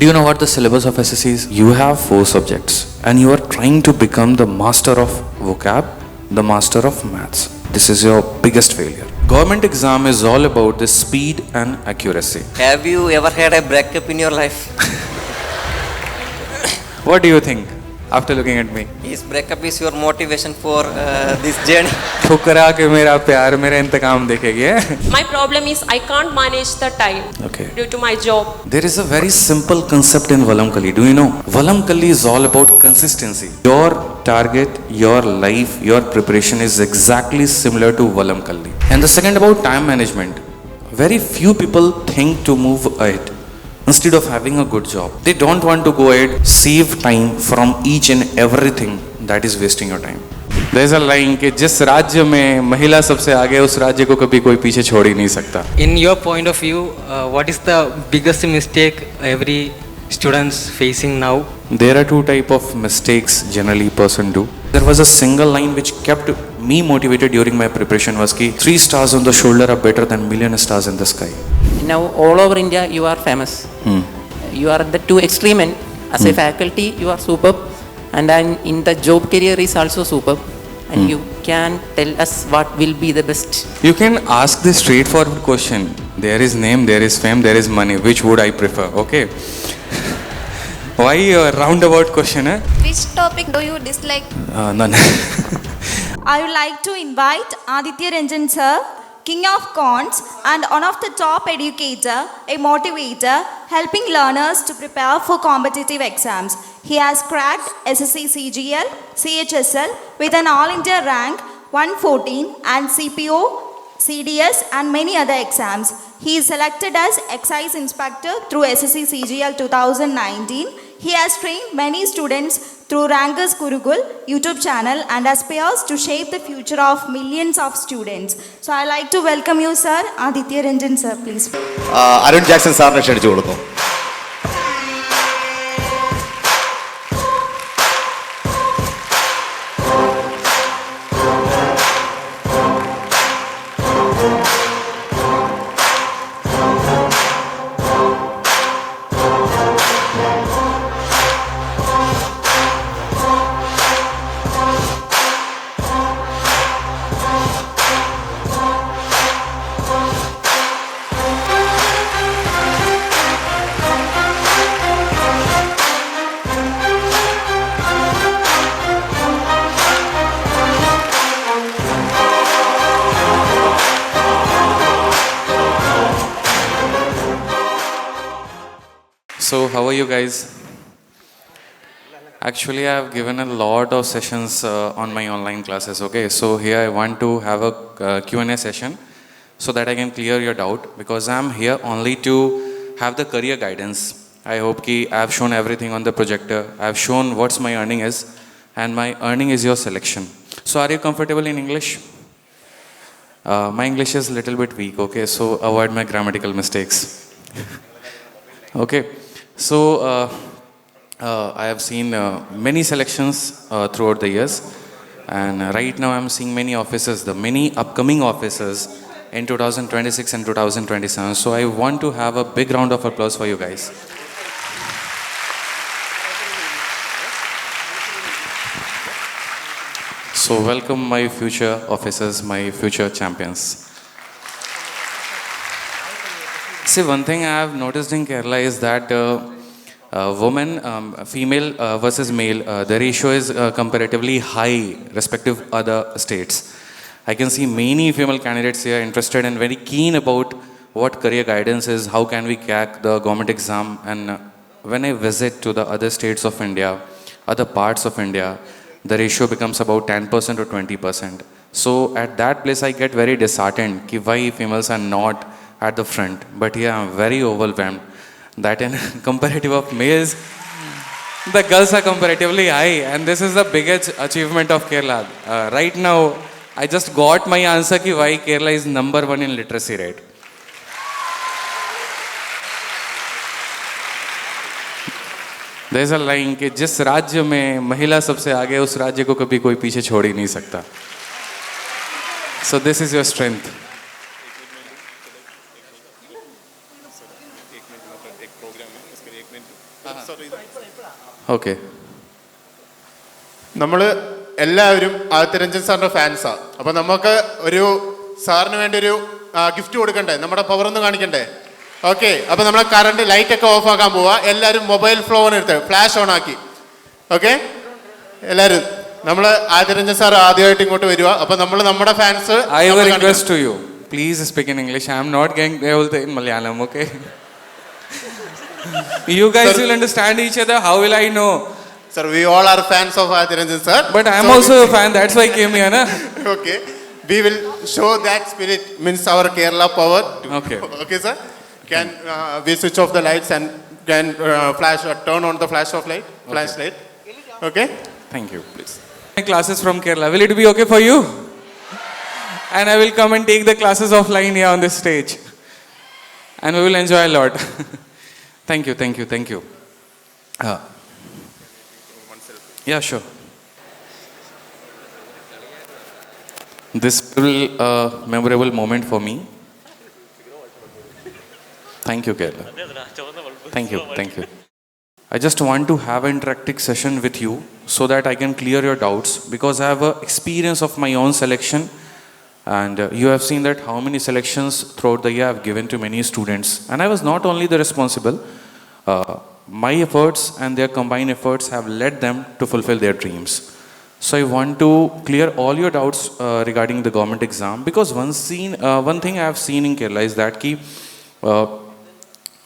Do you know what the syllabus of SSC is? You have 4 subjects and you are trying to become the master of vocab, the master of maths. This is your biggest failure. Government exam is all about the speed and accuracy. Have you ever had a breakup in your life? What do you think after looking at me? Is breakup is your motivation for this journey? ठुकरा के मेरा प्यार मेरा इंतकाम देखेगी. My problem is I can't manage the time Okay. due to my job. There is a very simple concept in Valamkalli. Do you know? Valamkalli is all about consistency. Your target, your life, your preparation is exactly similar to Valamkalli. And the second about time management. Very few people think to move ahead instead of having a good job. They don't want to go ahead, save time from each and everything that is wasting your time. There is a line कि जिस राज्य में महिला सबसे आगे उस राज्य को कभी कोई पीछे छोड़ ही नहीं सकता. In your point of view, what is the biggest mistake every students facing now? There are 2 type of mistakes generally person do. There was a single line which kept me motivated during my preparation was कि 3 stars on the shoulder are better than million stars in the sky. Now all over India you are famous. You are the 2 extreme end. As a faculty you are superb, and then in the job career is also superb. And you can tell us what will be the best. You can ask this straightforward question. There is name, there is fame, there is money. Which would I prefer? Okay. Why a roundabout question? Which topic do you dislike? None. I would like to invite Aditya Ranjan sir, King of Cons and one of the top educator, a motivator, helping learners to prepare for competitive exams. He has cracked SSC CGL, CHSL with an All India rank 114 and CPO, CDS and many other exams. He is selected as Excise Inspector through SSC CGL 2019. He has trained many students through Rankers Gurukul YouTube channel and aspires to shape the future of millions of students. So I like to welcome you sir, Aditya Ranjan sir, please. Arun Jackson സാറിനെ ക്ഷണിച്ചു കൊടുക്കും. So how are you guys? Actually, I have given a lot of sessions on my online classes. Okay, so here I want to have a Q&A session so that I can clear your doubt, because I am here only to have the career guidance. I hope कि I have shown everything on the projector. I have shown what's my earning is, and my earning is your selection. So are you comfortable in English? My English is a little bit weak. Okay, so avoid my grammatical mistakes. Okay. So I have seen many selections throughout the years, and right now I am seeing many officers, the many upcoming officers in 2026 and 2027. So I want to have a big round of applause for you guys. So welcome my future officers, my future champions. See, one thing I have noticed in Kerala is that women, female versus male, the ratio is comparatively high respective other states. I can see many female candidates here interested and very keen about what career guidance is, how can we crack the government exam. And when I visit to the other states of India, other parts of India, the ratio becomes about 10% or 20%. So at that place I get very disheartened कि why females are not at the front. But here I'm very overwhelmed that in comparative of males, the girls are comparatively high, and this is the biggest achievement of Kerala. Right now, I just got my answer कि why Kerala is number 1 in literacy rate. There is a line कि जिस राज्य में महिला सबसे आगे उस राज्य को कभी कोई पीछे छोड़ ही नहीं सकता. So this is your strength. Okay. നമ്മൾ എല്ലാവരും ആദിത്യ രഞ്ജൻ സാറിൻ്റെ ഫാൻസാണ്. അപ്പോൾ നമുക്ക് ഒരു സാറിന് വേണ്ടി ഒരു ഗിഫ്റ്റ് കൊടുക്കണ്ടേ? നമ്മുടെ പവർ ഒന്ന് കാണിക്കണ്ടേ? ഓക്കെ, അപ്പോൾ നമ്മൾ കറണ്ട് ലൈറ്റൊക്കെ ഓഫ് ആക്കാൻ പോവാ. എല്ലാവരും മൊബൈൽ ഫോൺ എടുത്ത് ഫ്ലാഷ് ഓൺ ആക്കി. ഓക്കെ, എല്ലാവരും നമ്മൾ ആദിത്യ രഞ്ജൻ സാർ ആദ്യമായിട്ട് ഇങ്ങോട്ട് വരിക. അപ്പോൾ നമ്മൾ നമ്മുടെ fans I have a request to you. Please speak in English. I am not going to in Malayalam, okay? You guys will understand each other. How will I know? Sir, we all are fans of Aditya Ranjan sir. But I am also a fan. That's why I came here, na? Okay, we will show that spirit, means our Kerala power. Okay. Okay, sir. Can we switch off the lights and can turn on the flashlight? Okay. Thank you. Please. My classes from Kerala. Will it be okay for you? And I will come and take the classes offline here on this stage. And we will enjoy a lot. Thank you. Yeah, sure. This will a memorable moment for me. Thank you, Kerala. Thank you. I just want to have an interactive session with you so that I can clear your doubts, because I have a experience of my own selection, and you have seen that how many selections throughout the year I have given to many students, and I was not only the responsible. My efforts and their combined efforts have led them to fulfill their dreams. So I want to clear all your doubts regarding the government exam, because one thing I have seen in Kerala is that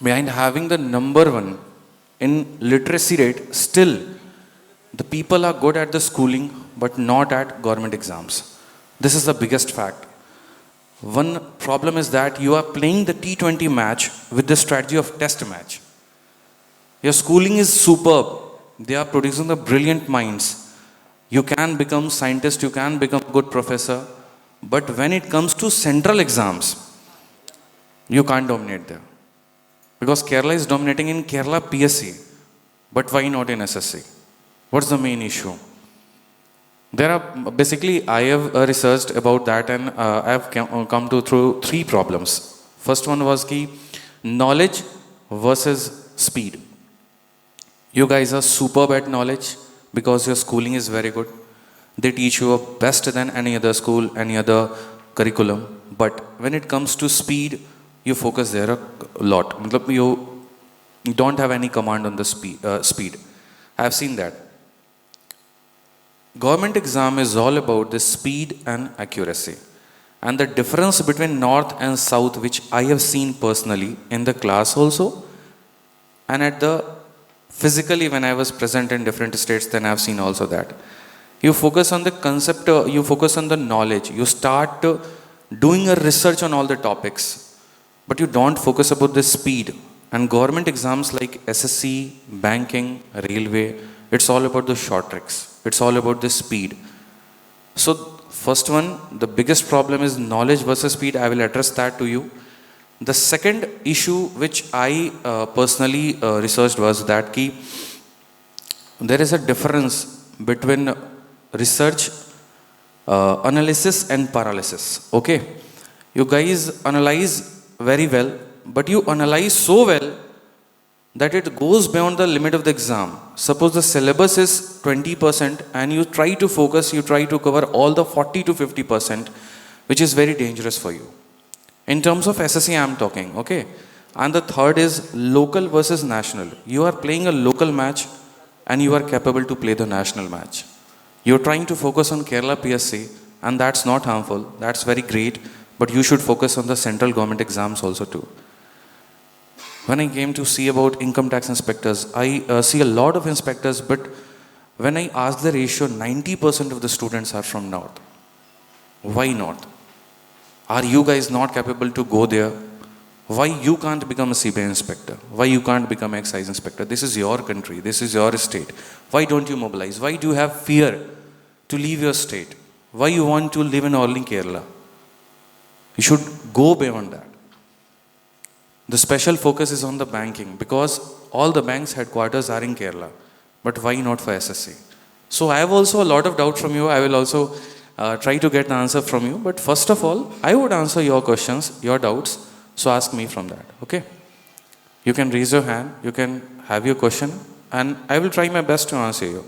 behind having the number one in literacy rate, still the people are good at the schooling but not at government exams. This is the biggest fact. One problem is that you are playing the T20 match with the strategy of test match. Your schooling is superb. They are producing the brilliant minds. You can become scientist, you can become a good professor. But when it comes to central exams, you can't dominate there. Because Kerala is dominating in Kerala PSC. But why not in SSC? What's the main issue? There are, basically, I have researched about that, and I have come to through 3 problems. First one was knowledge versus speed. You guys are superb at knowledge because your schooling is very good. They teach you best than any other school, any other curriculum. But when it comes to speed, you focus there a lot. You don't have any command on the speed. I have seen that. Government exam is all about the speed and accuracy. And the difference between north and south, which I have seen personally in the class also, and at the physically when I was present in different states, then I have seen also that. You focus on the concept, you focus on the knowledge, you start doing a research on all the topics, but you don't focus about the speed. And government exams like SSC, banking, railway, it's all about the short tricks. It's all about the speed. So first one, the biggest problem is knowledge versus speed. I will address that to you. The second issue which I personally researched was that there is a difference between research, analysis and paralysis. Okay, you guys analyze very well, but you analyze so well that it goes beyond the limit of the exam. Suppose the syllabus is 20% and you try to focus, you try to cover all the 40 to 50%, which is very dangerous for you. In terms of SSC, I am talking, okay? And the third is local versus national. You are playing a local match and you are capable to play the national match. You are trying to focus on Kerala PSC, and that's not harmful. That's very great, but you should focus on the central government exams also too. When I came to see about income tax inspectors, I see a lot of inspectors, but when I ask the ratio, 90% of the students are from north. Why not? Are you guys not capable to go there? Why you can't become a CBI inspector? Why you can't become an excise inspector? This is your country. This is your state. Why don't you mobilize? Why do you have fear to leave your state? Why you want to live in only Kerala? You should go beyond that. The special focus is on the banking, because all the banks headquarters are in Kerala. But why not for SSC? So I have also a lot of doubt from you. I will also try to get the answer from you. But first of all, I would answer your questions, your doubts. So ask me from that, okay? You can raise your hand. You can have your question and I will try my best to answer you.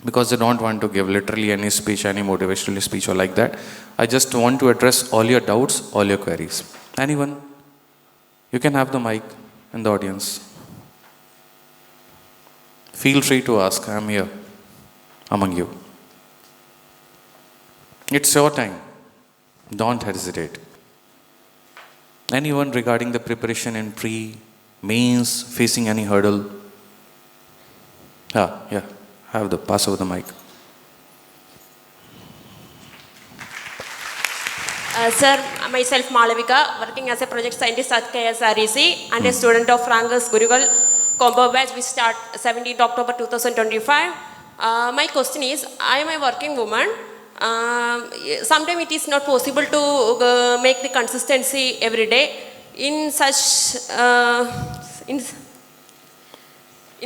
Because I don't want to give literally any speech, any motivational speech or like that. I just want to address all your doubts, all your queries. Anyone? You can have the mic in the audience. Feel free to ask. I am here among you. It's your time. Don't hesitate. Anyone regarding the preparation in pre-mains, facing any hurdle? Yeah. Have the pass over the mic. Sir, myself Malavika, working as a project scientist at KSREC and a student of Frangus Gurukul combo batch. We start 17th October 2025. My question is, I am a working woman. Sometimes it is not possible to make the consistency every day. In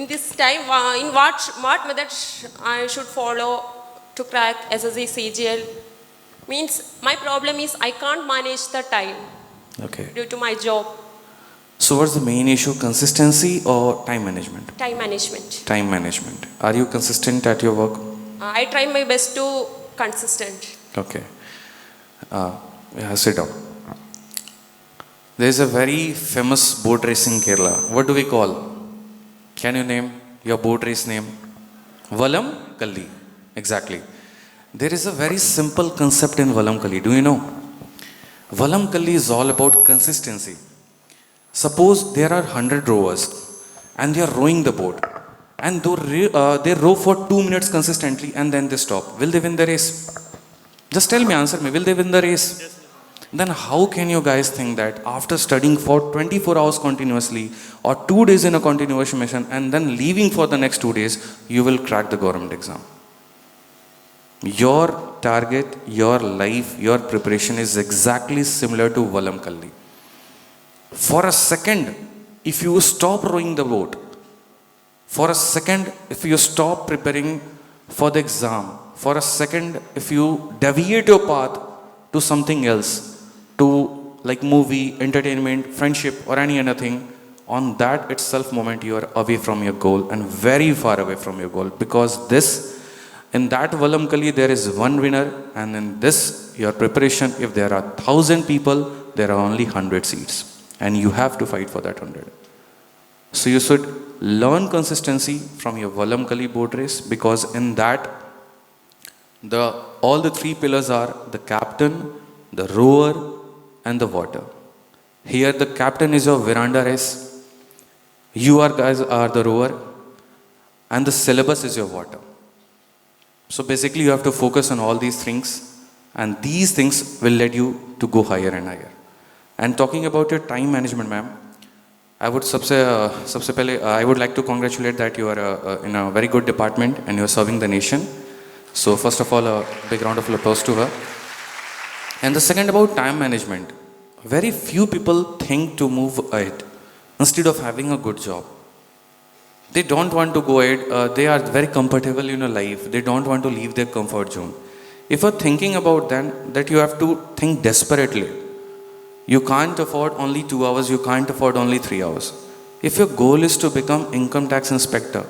this time, in what methods I should follow to crack SSC CGL? Means my problem is I can't manage the time Okay. due to my job. So what's the main issue? Consistency or time management? Time management. Time management. Are you consistent at your work? I try my best to consistent. Okay. Sit down. There is a very famous boat race in Kerala. What do we call? Can you name your boat race name? Valam Kalli. Exactly. There is a very simple concept in Valam Kalli. Do you know? Valam Kalli is all about consistency. Suppose there are 100 rowers and they are rowing the boat and they row for 2 minutes consistently and then they stop. Will they win the race? Just tell me, answer me. Will they win the race? Yes. Then how can you guys think that after studying for 24 hours continuously or 2 days in a continuation mission and then leaving for the next 2 days, you will crack the government exam? Your target, your life, your preparation is exactly similar to Valam Kalli. For a second, if you stop rowing the boat, for a second, if you stop preparing for the exam, for a second, if you deviate your path to something else, to like movie, entertainment, friendship or any other thing, on that itself moment you are away from your goal and very far away from your goal. Because in that Valam Kalli there is one winner, and in this, your preparation, if there are 1,000 people, there are only 100 seats. And you have to fight for that 100. So you should learn consistency from your Valam Kalli boat race, because in that, all the 3 pillars are the captain, the rower, and the water. Here the captain is your veranda race. You guys are the rower, and the syllabus is your water. So basically you have to focus on all these things, and these things will lead you to go higher and higher. And talking about your time management, ma'am, I would I would like to congratulate that you are in a very good department and you are serving the nation. So first of all, a big round of applause to her. And the second about time management, very few people think to move ahead instead of having a good job. They don't want to go ahead. They are very comfortable in a life. They don't want to leave their comfort zone. If you're thinking about that you have to think desperately. You can't afford only 2 hours. You can't afford only 3 hours. If your goal is to become income tax inspector,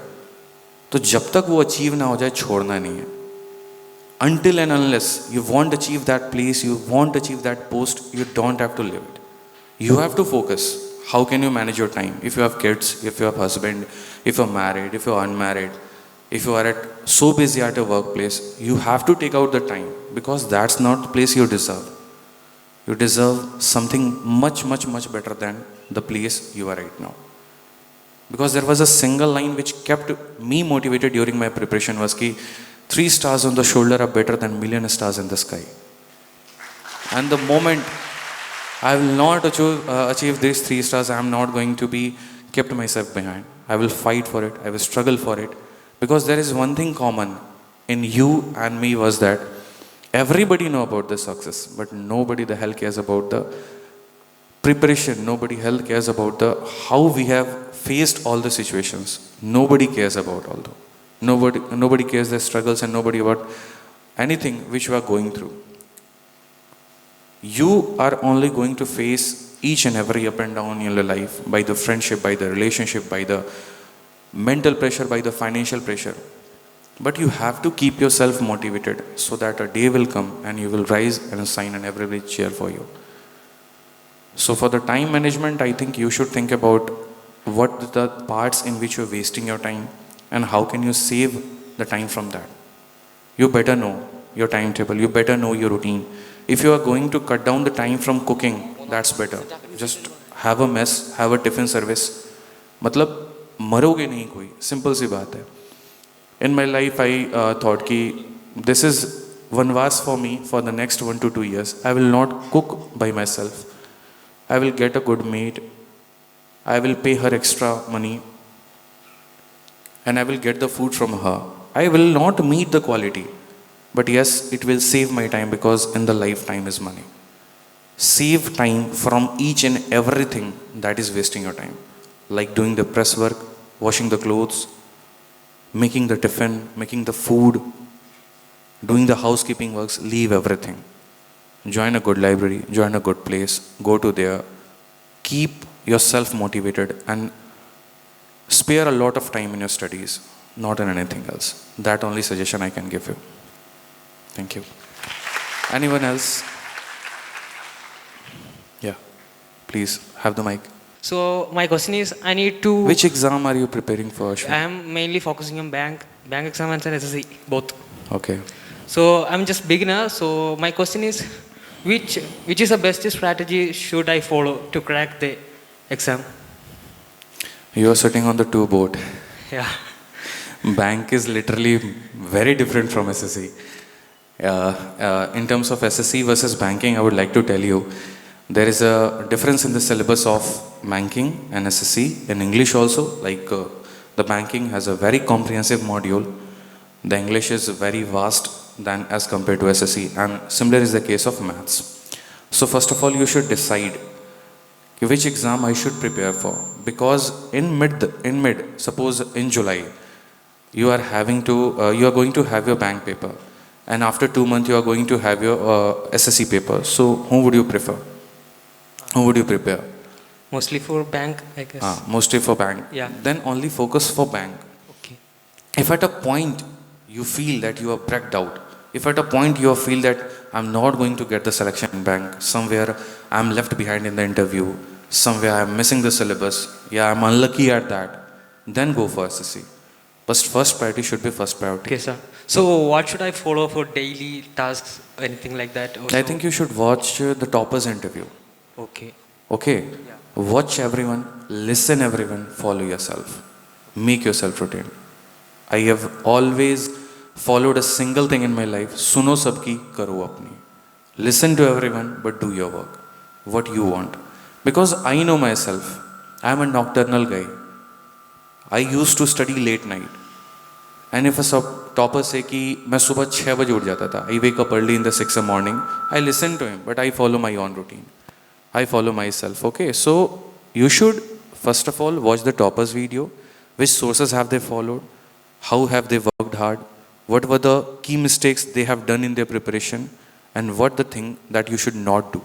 तो जब तक वो achieve ना हो जाए छोड़ना नहीं है. Until and unless you won't achieve that place, you won't achieve that post, you don't have to live it. You have to focus. How can you manage your time? If you have kids, if you have husband, if you're married, if you're unmarried, if you are so busy at your workplace, you have to take out the time, because that's not the place you deserve. You deserve something much, much, much better than the place you are right now. Because there was a single line which kept me motivated during my preparation was ki 3 stars on the shoulder are better than million stars in the sky. And the moment I will not achieve these 3 stars, I am not going to be kept myself behind. I will fight for it. I will struggle for it. Because there is one thing common in you and me was that everybody know about the success, but nobody the hell cares about the preparation. Nobody hell cares about how we have faced all the situations. Nobody cares about all that. Nobody cares the struggles, and nobody about anything which you are going through. You are only going to face each and every up and down in your life, by the friendship, by the relationship, by the mental pressure, by the financial pressure. But you have to keep yourself motivated so that a day will come and you will rise and shine and everybody cheer for you. So for the time management, I think you should think about what the parts in which you're wasting your time and how can you save the time from that. You better know your timetable, you better know your routine. If you are going to cut down the time from cooking, that's better. Just have a mess, have a tiffin service. मतलब मरोगे नहीं कोई, simple सी बात है. In my life, I thought कि this is vanvas for me for the next 1 to 2 years. I will not cook by myself. I will get a good maid. I will pay her extra money. And I will get the food from her. I will not meet the quality. But yes, it will save my time because in the life, time is money. Save time from each and everything that is wasting your time. Like doing the press work, washing the clothes, making the tiffin, making the food, doing the housekeeping works, leave everything. Join a good library, join a good place, go to there, keep yourself motivated and spare a lot of time in your studies, not in anything else. That only suggestion I can give you. Thank you. Anyone else? Yeah, please have the mic. So my question is, I need to. Which exam are you preparing for, Ashwin? I am mainly focusing on bank exam and SSC both. Okay. So I'm just beginner. So my question is, which is the best strategy should I follow to crack the exam? You are sitting on the two boat. Yeah. Bank is literally very different from SSC. In terms of SSC versus banking, I would like to tell you, there is a difference in the syllabus of banking and SSC. In English also, like the banking has a very comprehensive module. The English is very vast than as compared to SSC, and similar is the case of maths. So first of all, you should decide which exam I should prepare for, because in mid, suppose in July, you are going to have your bank paper, and after 2 months you are going to have your SSC paper. So who would you prefer? Who would you prepare? Mostly for bank, I guess. Mostly for bank. Yeah. Then only focus for bank. Okay. If at a point you feel that you are bragged out, if at a point you feel that I'm not going to get the selection in bank, somewhere I'm left behind in the interview, somewhere I'm missing the syllabus, yeah, I'm unlucky at that, then go for SSC. But first priority should be first priority. Okay, sir. So what should I follow for daily tasks, anything like that? I think you should watch the toppers interview. Okay. Okay? Yeah. Watch everyone, listen everyone, follow yourself. Make yourself routine. I have always followed a single thing in my life. Suno sabki, karo apni. Listen to everyone, but do your work. What you want. Because I know myself. I am a nocturnal guy. I used to study late night. And if a topper say कि मैं सुबह 6 बजे उठ जाता था, I wake up early in the 6 in the morning, I listen to him, but I follow my own routine. I follow myself. Okay, so you should first of all watch the toppers video. Which sources have they followed? How have they worked hard? What were the key mistakes they have done in their preparation? And what the thing that you should not do?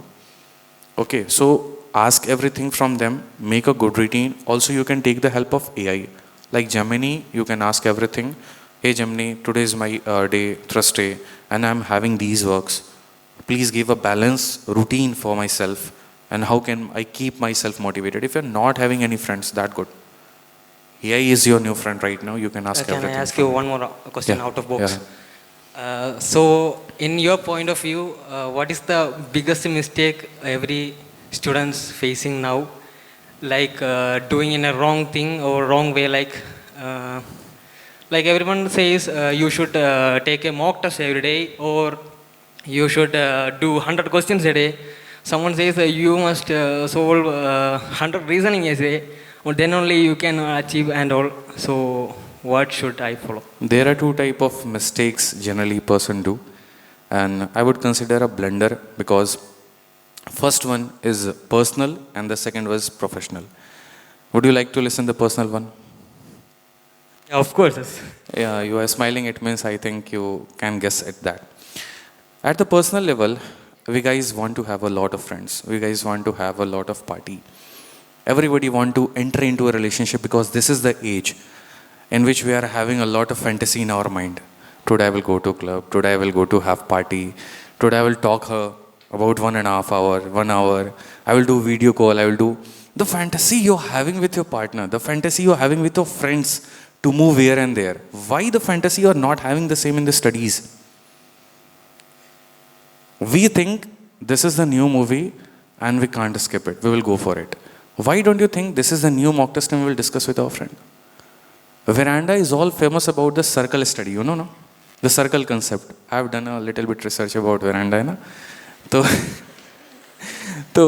Okay, so ask everything from them. Make a good routine. Also, you can take the help of AI. Like Gemini, you can ask everything. Hey Gemini, today is my day, Thursday, and I'm having these works. Please give a balanced routine for myself. And how can I keep myself motivated? If you're not having any friends, that good. AI is your new friend right now. You can ask everything. Can I ask you one more question Yeah, out of box? yeah. So, in your point of view, what is the biggest mistake every student's facing now? Like doing in a wrong thing or wrong way, like everyone says you should take a mock test every day, or you should do 100 questions a day. Someone says you must solve 100 reasoning essay, or then only you can achieve and all. So what should I follow? There are two type of mistakes generally person do, and I would consider a blunder, because first one is personal and the second was professional. Would you like to listen the personal one? Yeah, of course. Yes. Yeah, you are smiling. It means I think you can guess at that. At the personal level, we guys want to have a lot of friends. We guys want to have a lot of party. Everybody want to enter into a relationship because this is the age in which we are having a lot of fantasy in our mind. Today I will go to club. Today I will go to have party. Today I will talk her about 1.5 hour, 1 hour. I will do video call. I will do the fantasy you're having with your partner, the fantasy you're having with your friends to move here and there. Why the fantasy you're not having the same in the studies? We think this is the new movie and we can't skip it. We will go for it. Why don't you think this is the new mock test and we will discuss with our friend? Veranda is all famous about the circle study, you know, no? The circle concept. I have done a little bit research about Veranda, na? So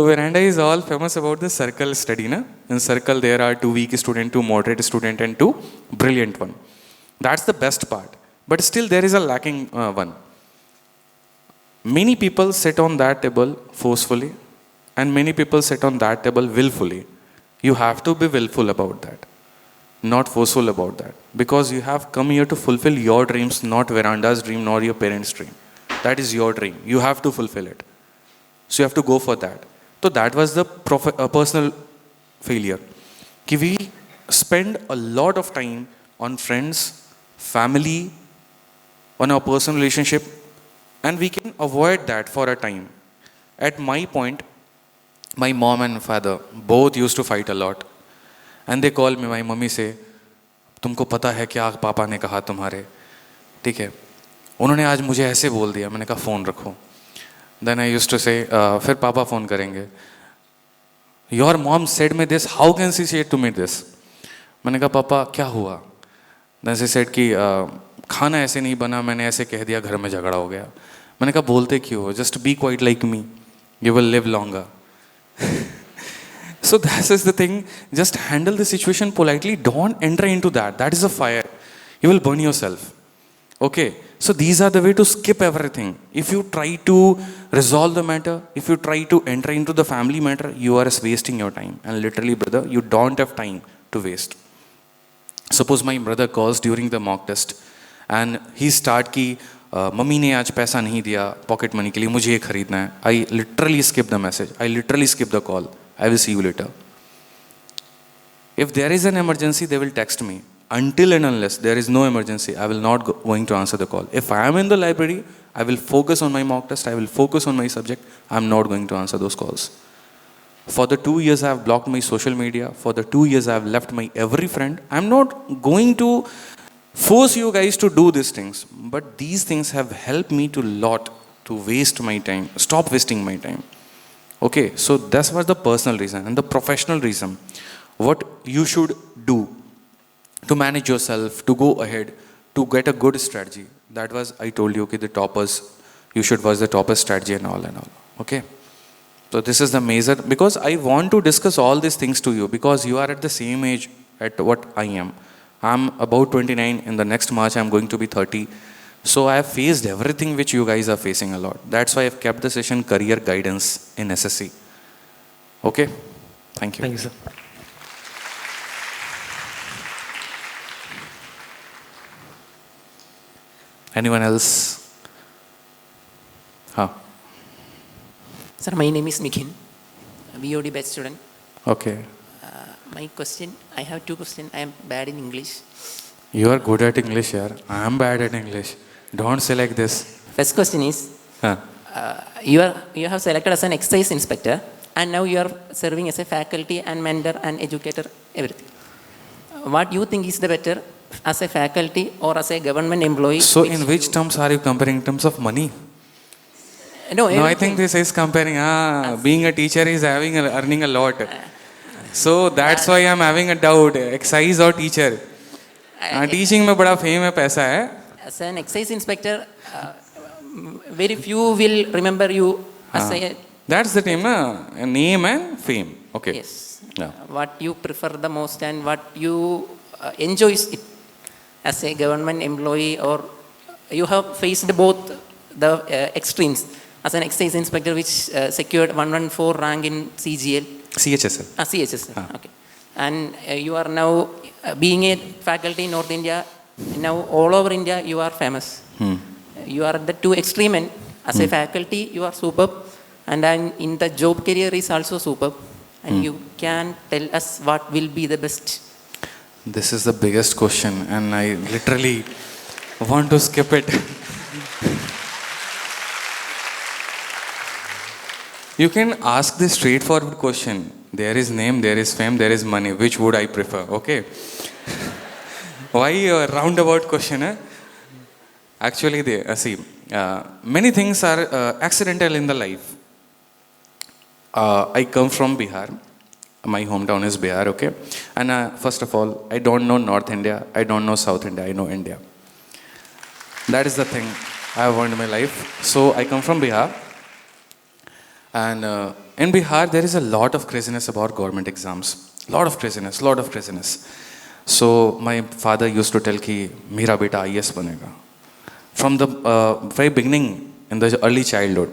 Veranda is all famous about the circle study, na? In circle there are 2 weak student, 2 moderate student and 2 brilliant one. That's the best part. But still there is a lacking one. Many people sit on that table forcefully and many people sit on that table willfully. You have to be willful about that, not forceful about that, because you have come here to fulfill your dreams, not Veranda's dream nor your parents' dream. That is your dream. You have to fulfill it. So you have to go for that. So that was the personal failure. We spend a lot of time on friends, family, on our personal relationship, and we can avoid that for a time. At my point, my mom and father both used to fight a lot. And they call me, my mummy say, तुमको पता है क्या पापा ने कहा तुम्हारे? ठीक है, उन्होंने आज मुझे ऐसे बोल दिया. मैंने कहा फ़ोन रखो. Then I used to say, फिर पापा फ़ोन करेंगे. Your mom said me this, how can she say to me this? मैंने कहा पापा क्या हुआ? Then she said कि खाना ऐसे नहीं बना, मैंने ऐसे कह दिया, घर में झगड़ा हो गया. मैंने कहा बोलते क्यों हो? Just be quiet like me, you will live longer. So that is the thing. Just handle the situation politely. Don't enter into that. That is a fire. You will burn yourself. Okay. So these are the way to skip everything. If you try to resolve the matter, if you try to enter into the family matter, you are wasting your time. And literally, brother, you don't have time to waste. Suppose my brother calls during the mock test and he start ki mummy ने आज पैसा नहीं दिया pocket money के लिए, मुझे ये खरीदना है. I literally skip the message, I literally skip the call. I will see you later. If there is an emergency, they will text me. Until and unless there is no emergency, I will not going to answer the call. If I am in the library, I will focus on my mock test, I will focus on my subject. I am not going to answer those calls. For the 2 years I have blocked my social media. For the 2 years I have left my every friend. I am not going to force you guys to do these things. But these things have helped me to lot to waste my time. Stop wasting my time. Okay, so that was the personal reason. And the professional reason, what you should do to manage yourself, to go ahead, to get a good strategy. That was, I told you, okay, the toppers, you should watch the topper strategy and all. Okay. So this is the major, because I want to discuss all these things to you, because you are at the same age at what I am. I'm about 29. In the next March, I'm going to be 30. So I have faced everything which you guys are facing a lot. That's why I've kept the session career guidance in SSC. Okay? Thank you. Thank you, sir. Anyone else? Huh? Sir, my name is Nikin, VOD batch student. Okay. My question, I have 2 questions. I am bad in English. You are good at English, yaar. I am bad at English. Don't say like this. First question is, Huh. you have selected as an exercise inspector and now you are serving as a faculty and mentor and educator, everything. What you think is the better, as a faculty or as a government employee? So in which terms are you comparing? In terms of money? No, No, I think this is comparing. Being a teacher is earning a lot. So that's why I'm having a doubt. Exercise or teacher? Teaching में बड़ा fame है, पैसा है. As an excise inspector, very few will remember you as a... That's the name, na? Name and fame. Okay. Yes. Yeah. What you prefer the most and what you enjoy it as a government employee, or you have faced both the extremes. As an excise inspector which secured 114 rank in CGL. CHSL. CHSL. Okay. And you are now being a faculty in North India. Now all over India you are famous. You are at the 2 extreme end. As a faculty you are superb. and then in the job career is also superb. And you can tell us what will be the best. This is the biggest question, and I literally want to skip it. You can ask this straightforward question. There is name, there is fame, there is money. Which would I prefer? Okay. Why a roundabout question? Actually, many things are accidental in the life. I come from Bihar. My hometown is Bihar, okay? And first of all, I don't know North India. I don't know South India. I know India. That is the thing I have learned in my life. So I come from Bihar. And in Bihar, there is a lot of craziness about government exams. Lot of craziness. So my father used to tell ki, "Mera beta IAS banega." From the very beginning, in the early childhood,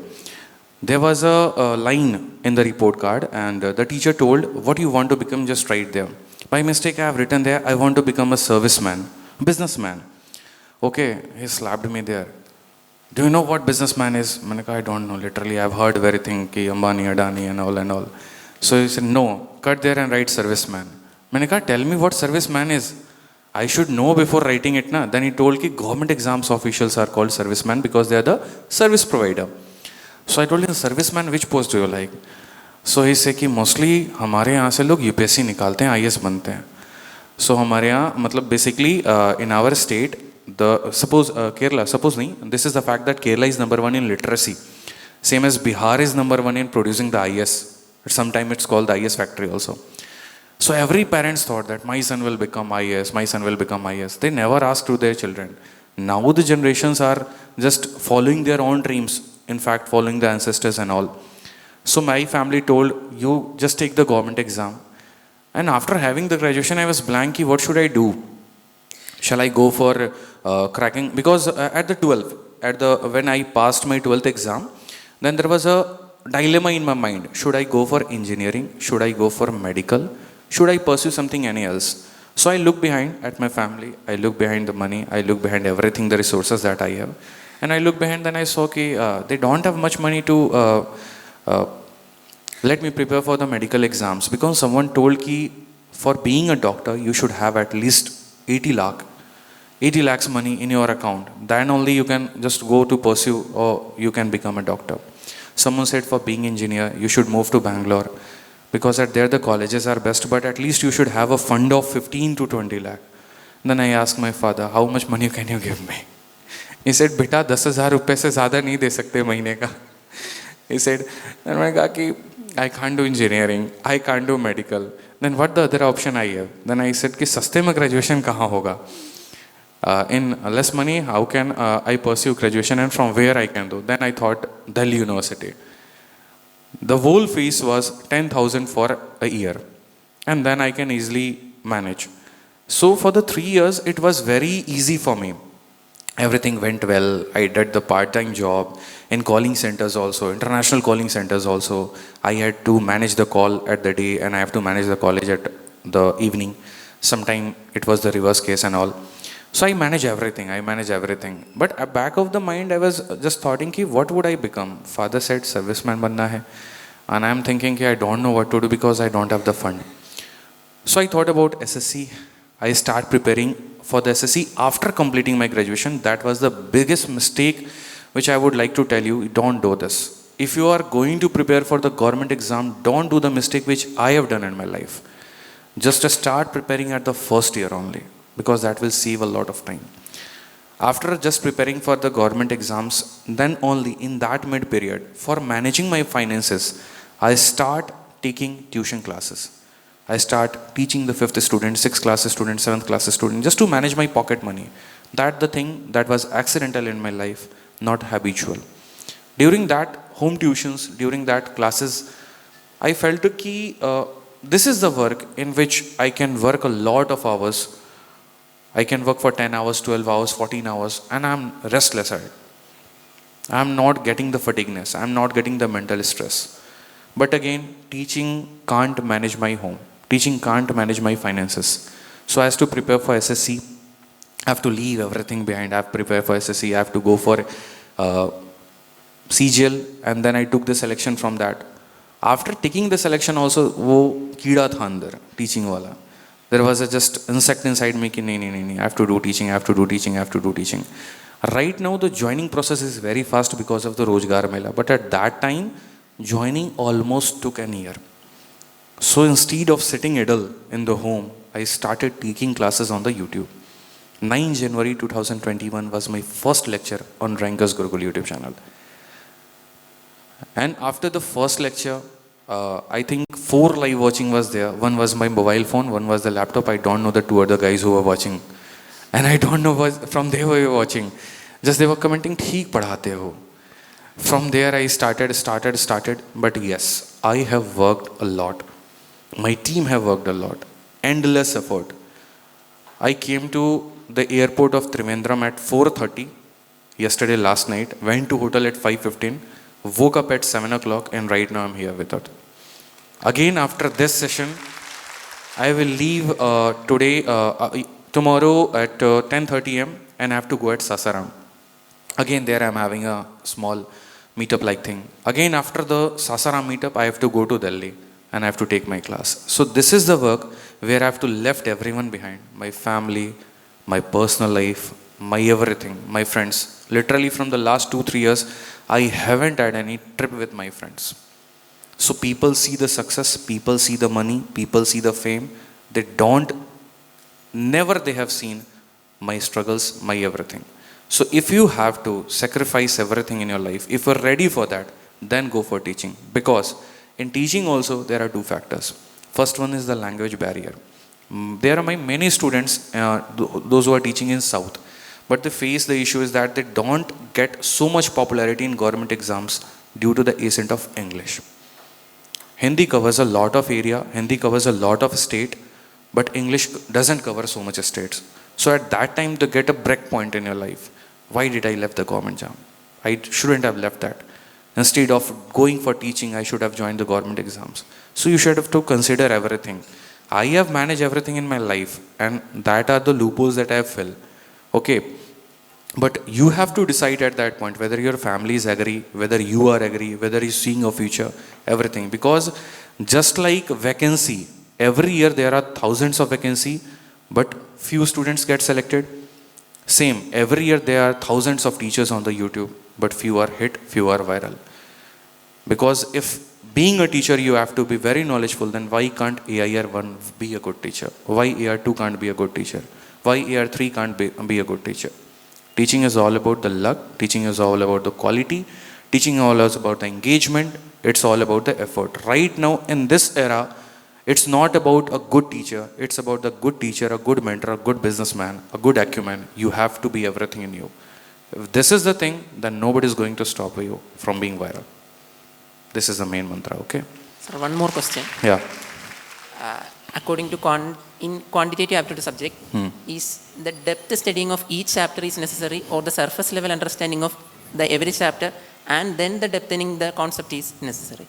there was a line in the report card, and the teacher told, "What you want to become, just write there." By mistake, I have written there, "I want to become a serviceman, businessman." Okay, he slapped me there. "Do you know what businessman is?" I don't know. Literally, I've heard everything, ki Ambani, Adani, and all. So he said, "No, cut there and write serviceman." Tell me what serviceman is. I should know before writing it, na? Then he told ki government exams officials are called serviceman because they are the service provider. So I told him, "Serviceman, which post do you like?" So he said कि mostly हमारे यहाँ से लोग UPSC निकालते हैं, IAS बनते हैं. So हमारे यहाँ मतलब basically in our state, this is the fact that Kerala is number 1 in literacy, same as Bihar is number 1 in producing the IAS. Sometimes it's called the IAS factory also. So every parents thought that my son will become IAS. They never asked to their children. Now the generations are just following their own dreams, in fact following the ancestors and all. So my family told, "You just take the government exam." And after having the graduation, I was blank, what should I do? Shall I go for cracking? Because when I passed my 12th exam, then there was a dilemma in my mind. Should I go for engineering? Should I go for medical? Should I pursue something any else? So I look behind at my family. I look behind the money. I look behind everything, the resources that I have. And I look behind, then I saw that they don't have much money to let me prepare for the medical exams. Because someone told that for being a doctor, you should have at least 80 lakhs money in your account. Then only you can just go to pursue or you can become a doctor. Someone said for being engineer, you should move to Bangalore. Because at there the colleges are best, but at least you should have a fund of 15 to 20 lakh. Then I asked my father, "How much money can you give me?" He said, "Beta, 10,000 रुपए से ज़्यादा नहीं दे सकते महीने का." He said, then मैंने कहा कि I can't do engineering, I can't do medical. Then what the other option I have? Then I said कि सस्ते में graduation कहाँ होगा? In less money, how can I pursue graduation and from where I can do? Then I thought Delhi University. The whole fees was 10,000 for a year, and then I can easily manage. So for the 3 years, it was very easy for me. Everything went well. I did the part-time job in calling centers also, international calling centers also. I had to manage the call at the day, and I have to manage the college at the evening. Sometime it was the reverse case and all. So I manage everything. But at back of the mind, I was just thinking, what would I become? Father said, serviceman banna hai. And I am thinking, I don't know what to do because I don't have the fund. So I thought about SSC. I start preparing for the SSC after completing my graduation. That was the biggest mistake which I would like to tell you. Don't do this. If you are going to prepare for the government exam, don't do the mistake which I have done in my life. Just start preparing at the first year only, because that will save a lot of time. After just preparing for the government exams, then only in that mid period, for managing my finances, I start taking tuition classes. I start teaching the 5th student, 6th class student, 7th class student, just to manage my pocket money. That the thing that was accidental in my life, not habitual. During that home tuitions, during that classes, I felt that this is the work in which I can work a lot of hours. I can work for 10 hours, 12 hours, 14 hours, and I'm restless at it. I'm not getting the fatigueness. I'm not getting the mental stress. But again, teaching can't manage my home. Teaching can't manage my finances. So I have to prepare for SSC. I have to leave everything behind. I have to prepare for SSC. I have to go for CGL, and then I took the selection from that. After taking the selection also, वो कीड़ा था अंदर teaching वाला. There was a just insect inside me कि नहीं, I have to do teaching, I have to do teaching, I have to do teaching. Right now the joining process is very fast because of the Rozgar Mela, but at that time joining almost took an year. So instead of sitting idle in the home, I started taking classes on the YouTube. 9 January 2021 was my first lecture on Rankers Gurukul YouTube channel. And after the first lecture, I think 4 live watching was there. One was my mobile phone, one was the laptop. I don't know the 2 other guys who were watching. And I don't know what from they were watching. Just they were commenting, "Theek padhate ho." From there I started. But yes, I have worked a lot. My team have worked a lot. Endless effort. I came to the airport of Trivandrum at 4:30 yesterday last night. Went to hotel at 5:15. Woke up at 7 o'clock and right now I'm here with it. Again after this session, I will leave tomorrow at 10:30 am and I have to go at Sasaram. Again there I'm having a small meetup like thing. Again after the Sasaram meetup, I have to go to Delhi and I have to take my class. So this is the work where I have to left everyone behind. My family, my personal life, my everything, my friends. Literally from the last 2-3 years, I haven't had any trip with my friends. So people see the success, people see the money, people see the fame. They never they have seen my struggles, my everything. So if you have to sacrifice everything in your life, if you're ready for that, then go for teaching. Because in teaching also, there are 2 factors. First one is the language barrier. There are many students, those who are teaching in South, but they face the issue is that they don't get so much popularity in government exams due to the accent of English. Hindi covers a lot of area, Hindi covers a lot of state, but English doesn't cover so much states. So at that time, they get a break point in your life. Why did I left the government job? I shouldn't have left that. Instead of going for teaching, I should have joined the government exams. So you should have to consider everything. I have managed everything in my life, and that are the loopholes that I have filled. Okay, but you have to decide at that point whether your family is agree, whether you are agree, whether you're seeing a future, everything. Because just like vacancy, every year there are thousands of vacancy, but few students get selected. Same, every year there are thousands of teachers on the YouTube, but few are hit, few are viral. Because if being a teacher you have to be very knowledgeable, then why can't AIR1 be a good teacher? Why AR2 can't be a good teacher? Why AR3 can't be a good teacher? Teaching is all about the luck, teaching is all about the quality, teaching is all about the engagement, it's all about the effort. Right now in this era, it's not about a good teacher, it's about the good teacher, a good mentor, a good businessman, a good acumen. You have to be everything in you. If this is the thing, then nobody is going to stop you from being viral. This is the main mantra, okay? Sir, one more question. Yeah. According to in quantitative aptitude subject, is the depth studying of each chapter is necessary, or the surface level understanding of the every chapter and then the depthening the concept is necessary?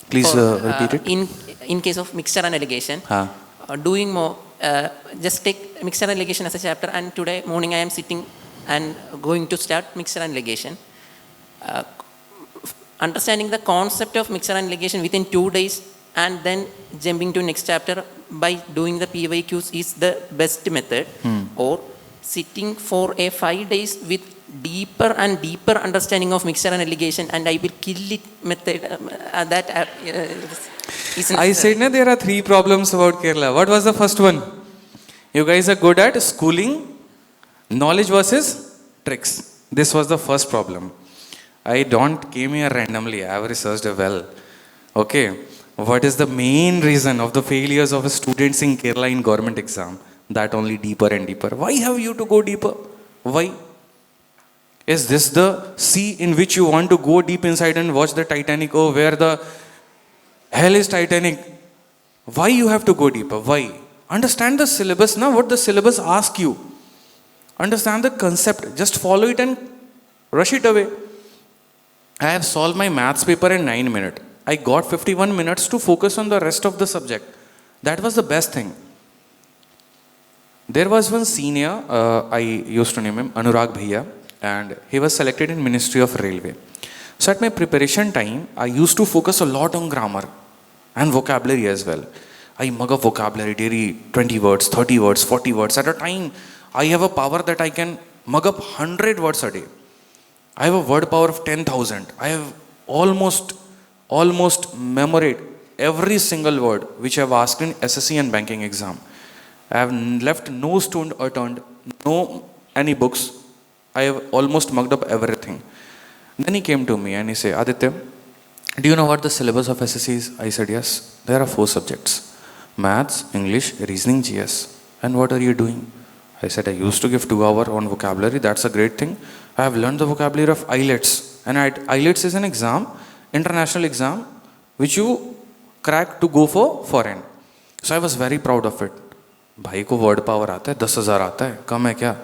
Please For, repeat it. In case of mixture and allegation, doing more, just take mixture and allegation as a chapter, and today morning I am sitting and going to start mixture and allegation. Understanding the concept of mixture and allegation within 2 days and then jumping to next chapter by doing the PYQs is the best method, or sitting for a 5 days with deeper and deeper understanding of mixture and allegation and I will kill it method is I said na, there are 3 problems about Kerala. What was the first one? You guys are good at schooling, knowledge versus tricks. This was the first problem. I don't came here randomly. I have researched well. Okay. What is the main reason of the failures of students in Kerala in government exam? That only deeper and deeper. Why have you to go deeper? Why? Is this the sea in which you want to go deep inside and watch the Titanic? Oh, where the hell is Titanic? Why you have to go deeper? Why? Understand the syllabus now, what the syllabus asks you. Understand the concept. Just follow it and rush it away. I have solved my maths paper in 9 minutes. I got 51 minutes to focus on the rest of the subject. That was the best thing. There was one senior, I used to name him Anurag Bhaiya, and he was selected in Ministry of Railway. So at my preparation time, I used to focus a lot on grammar and vocabulary as well. I mug up vocabulary daily, 20 words, 30 words, 40 words. At a time, I have a power that I can mug up 100 words a day. I have a word power of 10,000. I have almost memorized every single word which I have asked in SSC and banking exam. I have left no stone unturned, no any books. I have almost mugged up everything. Then he came to me and he said, Aditya, do you know what the syllabus of SSC is? I said, yes. There are 4 subjects. Maths, English, Reasoning, GS. And what are you doing? I said, I used to give 2 hours on vocabulary. That's a great thing. I have learned the vocabulary of IELTS. And IELTS is an exam, international exam, which you crack to go for foreign. So I was very proud of it. भाई को word power आता है, 10,000 आता है, कम है क्या?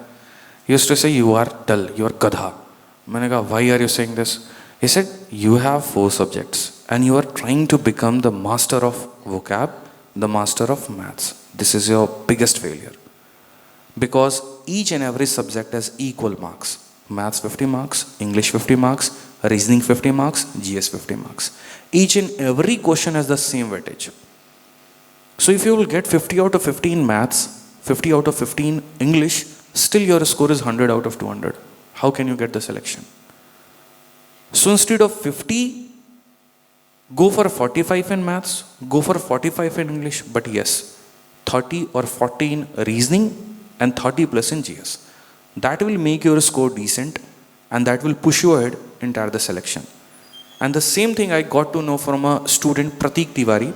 He used to say, you are dull, you are gadha. मैंने कहा, why are you saying this? He said, you have 4 subjects and you are trying to become the master of vocab, the master of maths. This is your biggest failure. Because each and every subject has equal marks. Maths 50 marks, English 50 marks, Reasoning 50 marks, GS 50 marks. Each and every question has the same weightage. So if you will get 50 out of 15 maths, 50 out of 15 English, still your score is 100 out of 200. How can you get the selection? So instead of 50, go for 45 in maths, go for 45 in English, but yes, 30 or 40 in reasoning and 30 plus in GS. That will make your score decent and that will push you ahead entire the selection. And the same thing I got to know from a student, Pratik Tiwari.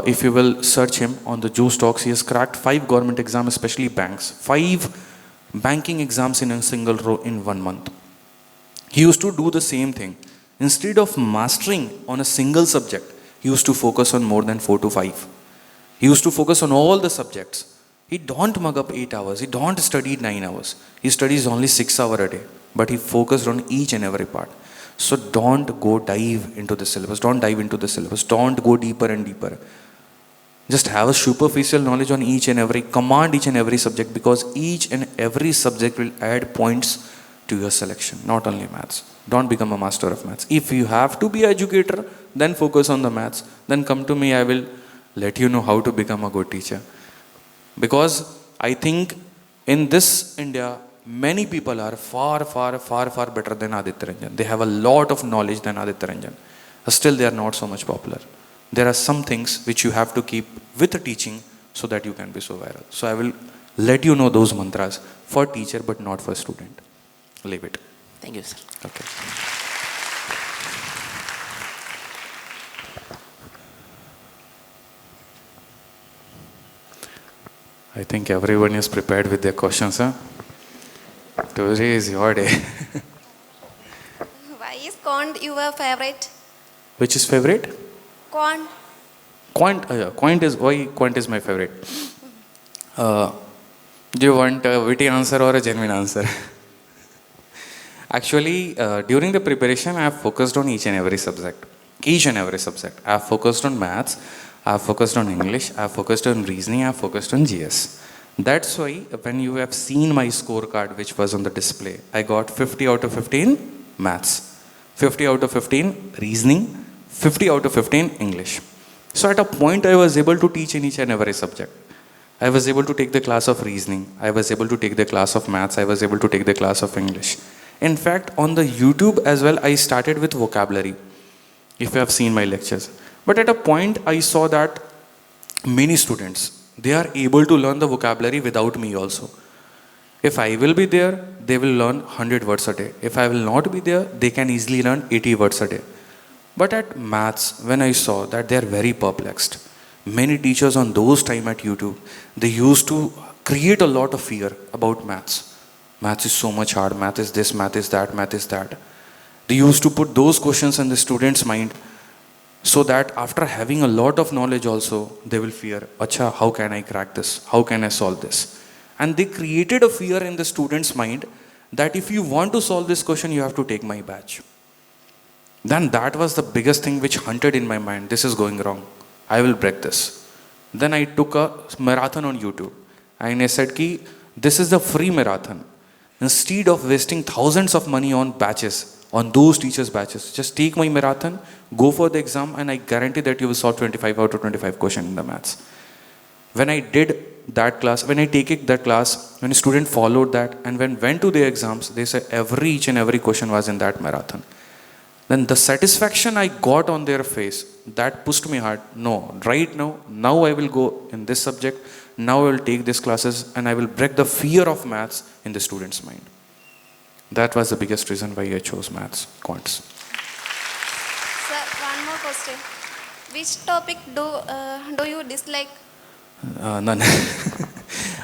If you will search him on the Juice Talks, he has cracked 5 government exams, especially banks. 5 banking exams in a single row in 1 month. He used to do the same thing. Instead of mastering on a single subject, he used to focus on more than 4 to 5. He used to focus on all the subjects. He don't mug up 8 hours. He don't study 9 hours. He studies only 6 hours a day. But he focused on each and every part. So don't go dive into the syllabus. Don't dive into the syllabus. Don't go deeper and deeper. Just have a superficial knowledge on each and every, command each and every subject, because each and every subject will add points to your selection, not only maths. Don't become a master of maths. If you have to be an educator, then focus on the maths. Then come to me, I will let you know how to become a good teacher. Because I think in this India, many people are far better than Aditya Ranjan. They have a lot of knowledge than Aditya Ranjan. Still, they are not so much popular. There are some things which you have to keep with the teaching so that you can be so viral. So I will let you know those mantras for teacher but not for student. Leave it. Thank you, sir. Okay. I think everyone is prepared with their questions, huh? Today is your day. Why is quant your favorite? Which is favorite? Quant. Quant is why quant is my favorite. Do you want a witty answer or a genuine answer? Actually, during the preparation, I have focused on each and every subject. Each and every subject. I have focused on maths, I have focused on English, I have focused on reasoning, I have focused on GS. That's why when you have seen my scorecard which was on the display, I got 50 out of 15 maths, 50 out of 15 reasoning, 50 out of 15 English. So at a point I was able to teach in each and every subject. I was able to take the class of reasoning, I was able to take the class of maths, I was able to take the class of English. In fact, on the YouTube as well, I started with vocabulary, if you have seen my lectures. But at a point I saw that many students, they are able to learn the vocabulary without me also. If I will be there, they will learn 100 words a day. If I will not be there, they can easily learn 80 words a day. But at maths, when I saw that they are very perplexed, many teachers on those time at YouTube, they used to create a lot of fear about maths. Maths is so much hard, math is this, math is that, math is that. They used to put those questions in the students' mind so that after having a lot of knowledge also, they will fear, Acha, how can I crack this? How can I solve this? And they created a fear in the students' mind that if you want to solve this question, you have to take my batch. Then that was the biggest thing which hunted in my mind. This is going wrong. I will break this. Then I took a marathon on YouTube. And I said, this is the free marathon. Instead of wasting thousands of money on batches, on those teachers' batches. Just take my marathon, go for the exam, and I guarantee that you will solve 25 out of 25 question in the maths. When I did that class, when I take it that class, when a student followed that and when went to their exams, they said each and every question was in that marathon. Then the satisfaction I got on their face, that pushed me hard. No, right now I will go in this subject, now I will take these classes and I will break the fear of maths in the student's mind. That was the biggest reason why I chose maths, quants. Sir, one more question. Which topic do you dislike? None.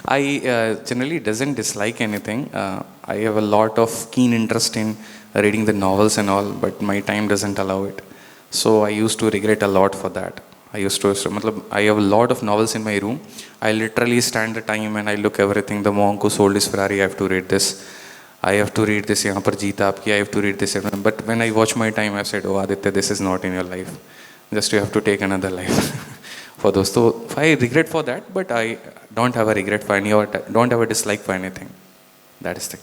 I generally doesn't dislike anything. I have a lot of keen interest in reading the novels and all, but my time doesn't allow it. So I used to regret a lot for that. I have a lot of novels in my room. I literally stand the time and I look everything. The monk who sold his Ferrari, I have to read this. I have to read this. Yahan par jeet aapki, I have to read this. But when I watch my time, I said, oh Aditya, this is not in your life. Just you have to take another life. For those, so I regret for that, but I don't have a regret for any or don't have a dislike for anything. That is the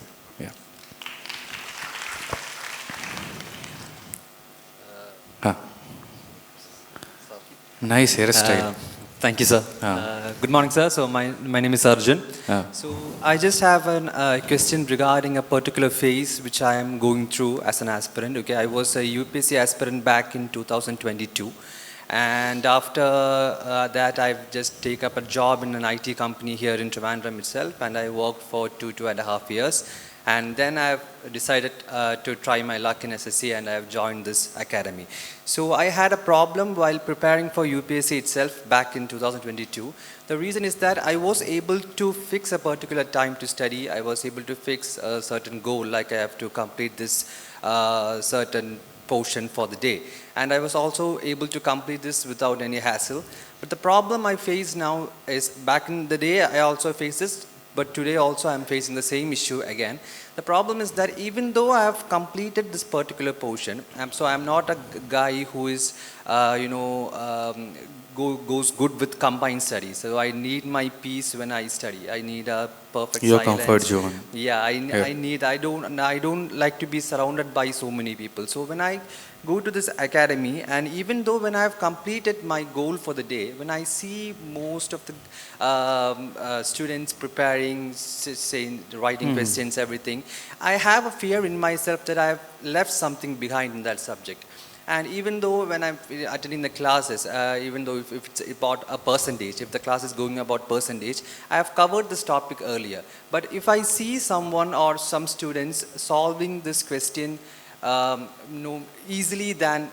yeah. Nice hairstyle. Thank you, sir. Good morning, sir. So my name is Arjun. So I just have a question regarding a particular phase which I am going through as an aspirant. Okay, I was a UPSC aspirant back in 2022. And after that, I've just taken up a job in an IT company here in Trivandrum itself, and I worked for 2.5 years. And then I've decided to try my luck in SSC, and I've joined this academy. So I had a problem while preparing for UPSC itself back in 2022. The reason is that I was able to fix a particular time to study. I was able to fix a certain goal, like I have to complete this certain portion for the day. And I was also able to complete this without any hassle. But the problem I face now is, back in the day I also faced this, but today also I'm facing the same issue again. The problem is that even though I have completed this particular portion, so I'm not a guy who is, goes good with combined studies. So I need my peace when I study. I need a perfect your silence. Comfort zone. Yeah, I don't like to be surrounded by so many people. So when I go to this academy, and even though when I have completed my goal for the day, when I see most of the students preparing, writing questions, everything, I have a fear in myself that I have left something behind in that subject. And even though when I'm attending the classes, even though if it's about a percentage, if the class is going about percentage, I have covered this topic earlier. But if I see someone or some students solving this question easily than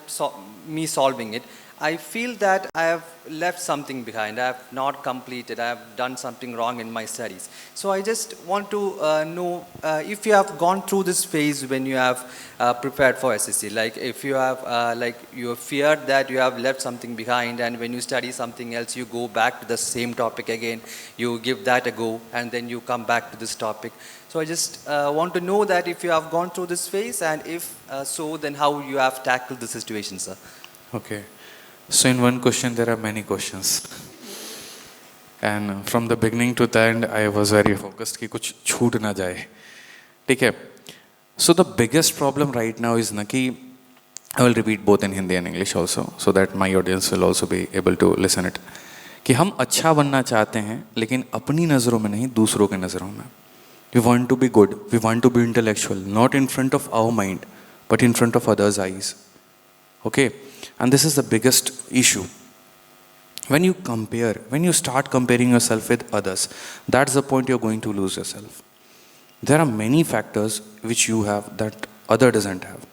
me solving it, I feel that I have left something behind. I have not completed. I have done something wrong in my studies. So I just want to know if you have gone through this phase when you have prepared for SSC. Like if you have, you have feared that you have left something behind, and when you study something else, you go back to the same topic again. You give that a go, and then you come back to this topic. So I just want to know that if you have gone through this phase, and if so, then how you have tackled the situation, sir. Okay. So in one question, there are many questions. And from the beginning to the end, I was very focused कि कुछ छूट ना जाए. ठीक है. So the biggest problem right now is ना कि I will repeat both in Hindi and English also, so that my audience will also be able to listen it. कि हम अच्छा बनना चाहते हैं, लेकिन अपनी नज़रों में नहीं, दूसरों के नज़रों में. We want to be good. We want to be intellectual, not in front of our mind, but in front of others' eyes. Okay. And this is the biggest issue. When you compare, when you start comparing yourself with others, that's the point you're going to lose yourself. There are many factors which you have that other doesn't have.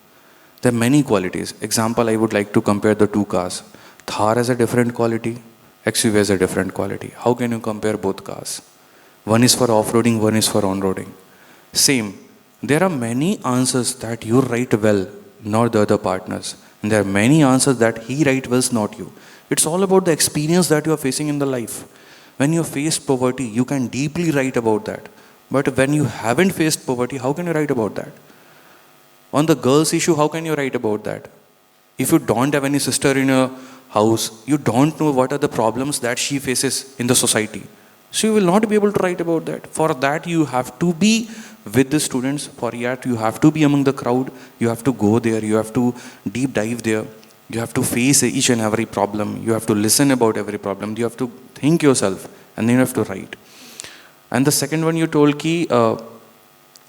There are many qualities. Example, I would like to compare the two cars. Thar has a different quality, XUV has a different quality. How can you compare both cars? One is for off-roading, one is for on-roading. Same. There are many answers that you write well, not the other partners. And there are many answers that he writes well, not you. It's all about the experience that you are facing in the life. When you face poverty, you can deeply write about that. But when you haven't faced poverty, how can you write about that? On the girls' issue, how can you write about that? If you don't have any sister in your house, you don't know what are the problems that she faces in the society. So you will not be able to write about that. For that, you have to be with the students. For that, you have to be among the crowd, you have to go there, you have to deep dive there, you have to face each and every problem, you have to listen about every problem, you have to think yourself, and then you have to write. And the second one you told ki,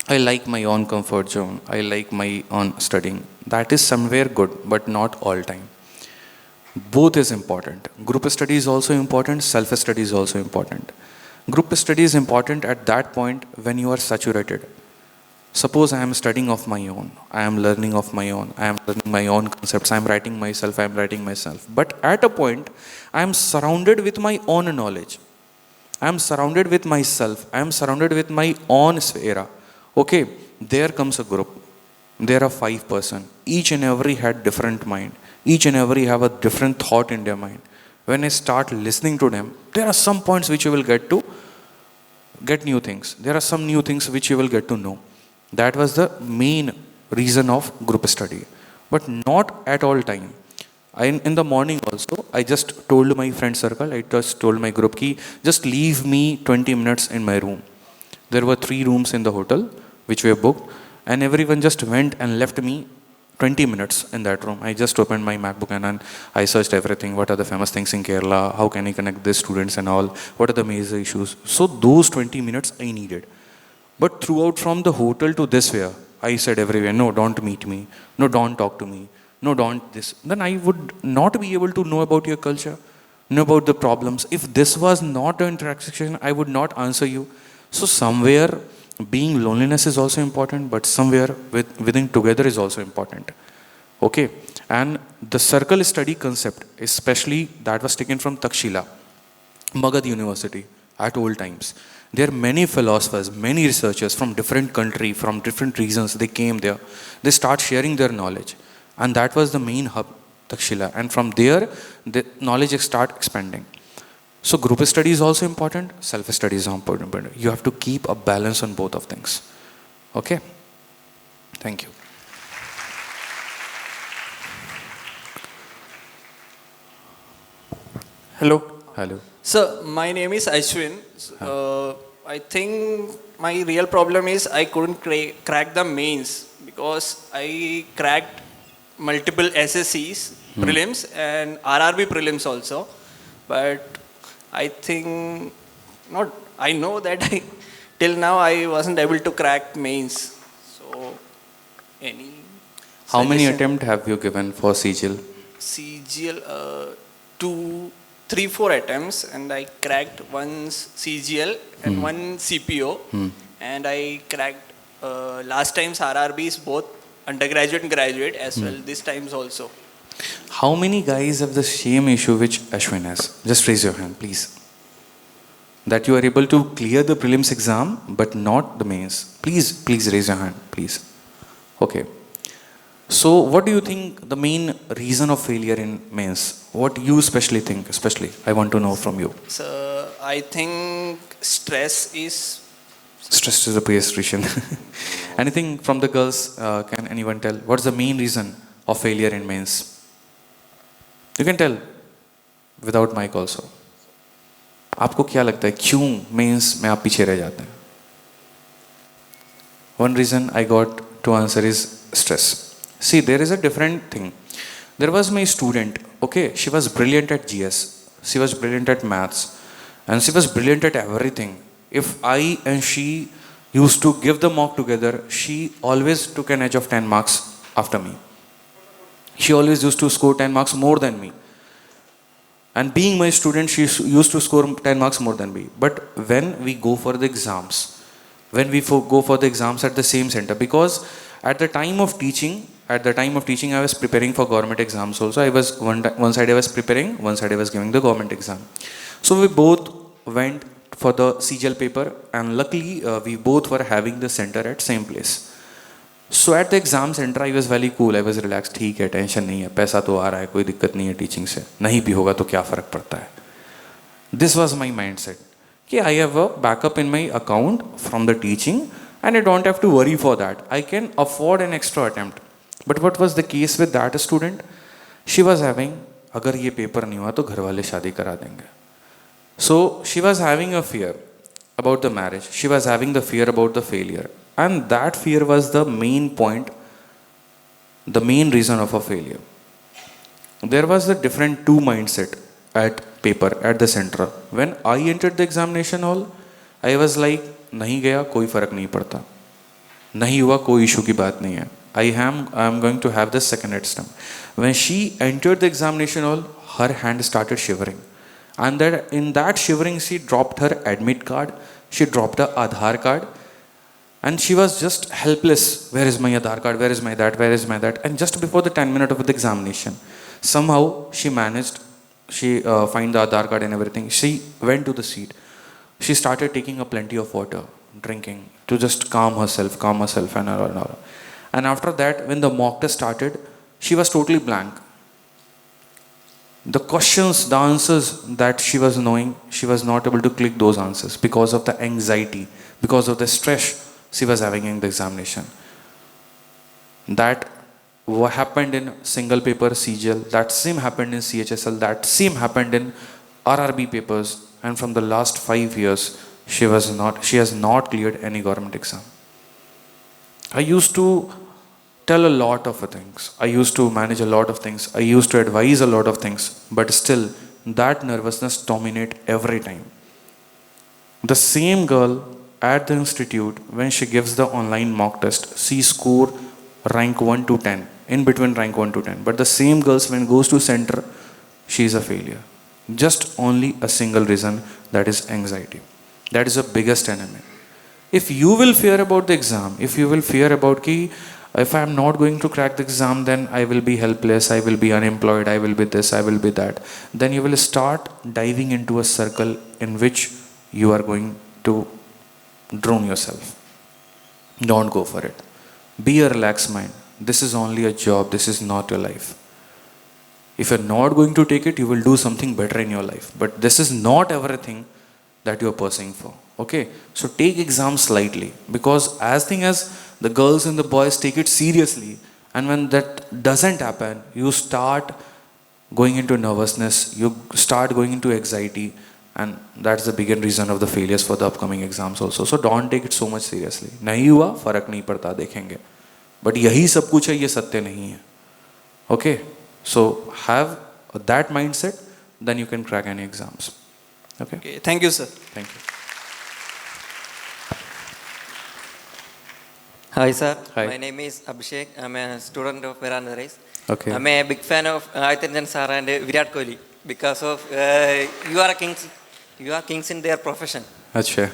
I like my own comfort zone, I like my own studying. That is somewhere good, but not all time. Both is important. Group study is also important, self-study is also important. Group study is important at that point when you are saturated. Suppose I am studying of my own, I am learning of my own, I am learning my own concepts, I am writing myself. But at a point, I am surrounded with my own knowledge. I am surrounded with myself, I am surrounded with my own sphere. Okay, there comes a group. There are 5 persons. Each and every had different mind. Each and every have a different thought in their mind. When I start listening to them, there are some points which you will get new things. There are some new things which you will get to know. That was the main reason of group study. But not at all time. In the morning also, I just told my friend circle, I just told my group ki, just leave me 20 minutes in my room. There were 3 rooms in the hotel which were booked, and everyone just went and left me 20 minutes in that room. I just opened my MacBook and I searched everything. What are the famous things in Kerala? How can I connect the students and all? What are the major issues? So those 20 minutes I needed. But throughout from the hotel to this way, I said everywhere, no, don't meet me. No, don't talk to me. No, don't this. Then I would not be able to know about your culture, know about the problems. If this was not an interaction, I would not answer you. So somewhere, being loneliness is also important, but somewhere within together is also important. Okay, and the circle study concept, especially that was taken from Takshila, Magad University at old times. There are many philosophers, many researchers from different country, from different regions. They came there. They start sharing their knowledge, and that was the main hub, Takshila. And from there, the knowledge start expanding. So group study is also important, self-study is important, but you have to keep a balance on both of things. Okay? Thank you. Hello. Hello. Sir, my name is Ashwin. I think my real problem is I couldn't crack the mains because I cracked multiple SSCs, prelims, and RRB prelims also. But I think not. I know that till now I wasn't able to crack mains. So, any? How many suggestion? attempts have you given for CGL? CGL, 2, 3, 4 attempts, and I cracked one CGL and one CPO, and I cracked last time's RRBs both undergraduate and graduate as well. This time's also. How many guys have the same issue which Ashwin has? Just raise your hand, please. That you are able to clear the prelims exam, but not the mains. Please raise your hand, please. Okay. So, what do you think the main reason of failure in mains? What you especially think, I want to know from you. So, I think stress is... Stress is the biggest reason. Anything from the girls, can anyone tell? What's the main reason of failure in mains? You can tell without mic also. आपको क्या लगता है क्यों mains में आप पीछे रह जाते हैं? One reason I got to answer is stress. See, there is a different thing. There was my student, okay, she was brilliant at GS, she was brilliant at maths, and she was brilliant at everything. If I and she used to give the mock together, she always took an edge of 10 marks after me. She always used to score 10 marks more than me. And being my student, she used to score 10 marks more than me. But when we go for the exams, go for the exams at the same center, because at the time of teaching, I was preparing for government exams also. I was one side I was preparing, one side I was giving the government exam. So we both went for the CGL paper, and luckily we both were having the center at same place. So at the exam center, I was very cool. I was relaxed. ठीक है, tension नहीं है, पैसा तो आ रहा है, कोई दिक्कत नहीं है टीचिंग से, नहीं भी होगा तो क्या फर्क पड़ता है. This was my mindset. कि I have a backup in my account from the teaching, and I don't have to worry for that. I can afford an extra attempt. But what was the case with that student? She was having, अगर ये paper नहीं हुआ तो घर वाले शादी करा देंगे. So she was having a fear about the marriage. She was having the fear about the failure. And that fear was the main point, the main reason of a failure. There was a different two mindset at paper at the center. When I entered the examination hall, I was like, नहीं गया कोई फर्क नहीं पड़ता, नहीं हुआ कोई issue की बात नहीं है. I am going to have the second attempt. When she entered the examination hall, her hand started shivering, and that in that shivering she dropped her admit card, she dropped her Aadhaar card, and she was just helpless. Where is my Aadhaar card? Where is my that? Where is my that? And just before the 10 minutes of the examination, somehow she managed. She find the Aadhaar card and everything. She went to the seat. She started taking a plenty of water, drinking to just calm herself, and all. And after that, when the mock test started, she was totally blank. The questions, the answers that she was knowing, she was not able to click those answers because of the anxiety, because of the stress she was having in the examination. That what happened in single paper CGL, that same happened in CHSL, that same happened in RRB papers, and from the last 5 years, she has not cleared any government exam. I used to tell a lot of things. I used to manage a lot of things. I used to advise a lot of things, but still that nervousness dominated every time. The same girl at the institute, when she gives the online mock test, she scored rank 1 to 10, in between rank 1 to 10. But the same girls, when goes to center, she is a failure. Just only a single reason, that is anxiety. That is the biggest enemy. If you will fear about the exam, if you will fear about ki, if I am not going to crack the exam, then I will be helpless, I will be unemployed, I will be this, I will be that, then you will start diving into a circle in which you are going to drown yourself. Don't go for it. Be a relaxed mind. This is only a job, this is not your life. If you're not going to take it, you will do something better in your life. But this is not everything that you're pursuing for. Okay? So take exams lightly, because as thing as the girls and the boys take it seriously, and when that doesn't happen, you start going into nervousness, you start going into anxiety, and that's the bigger reason of the failures for the upcoming exams also. So don't take it so much seriously. नहीं हुआ फर्क नहीं पड़ता, देखेंगे. But यही सब कुछ है, ये सत्य नहीं है. Okay? So have that mindset, then you can crack any exams. Okay? Thank you, sir. Thank you. Hi, sir. Hi. My name is Abhishek. I'm a student of Veranda Race. Okay. I'm a big fan of Aditya Ranjan sir and Virat Kohli because of you are kings in their profession. Achha.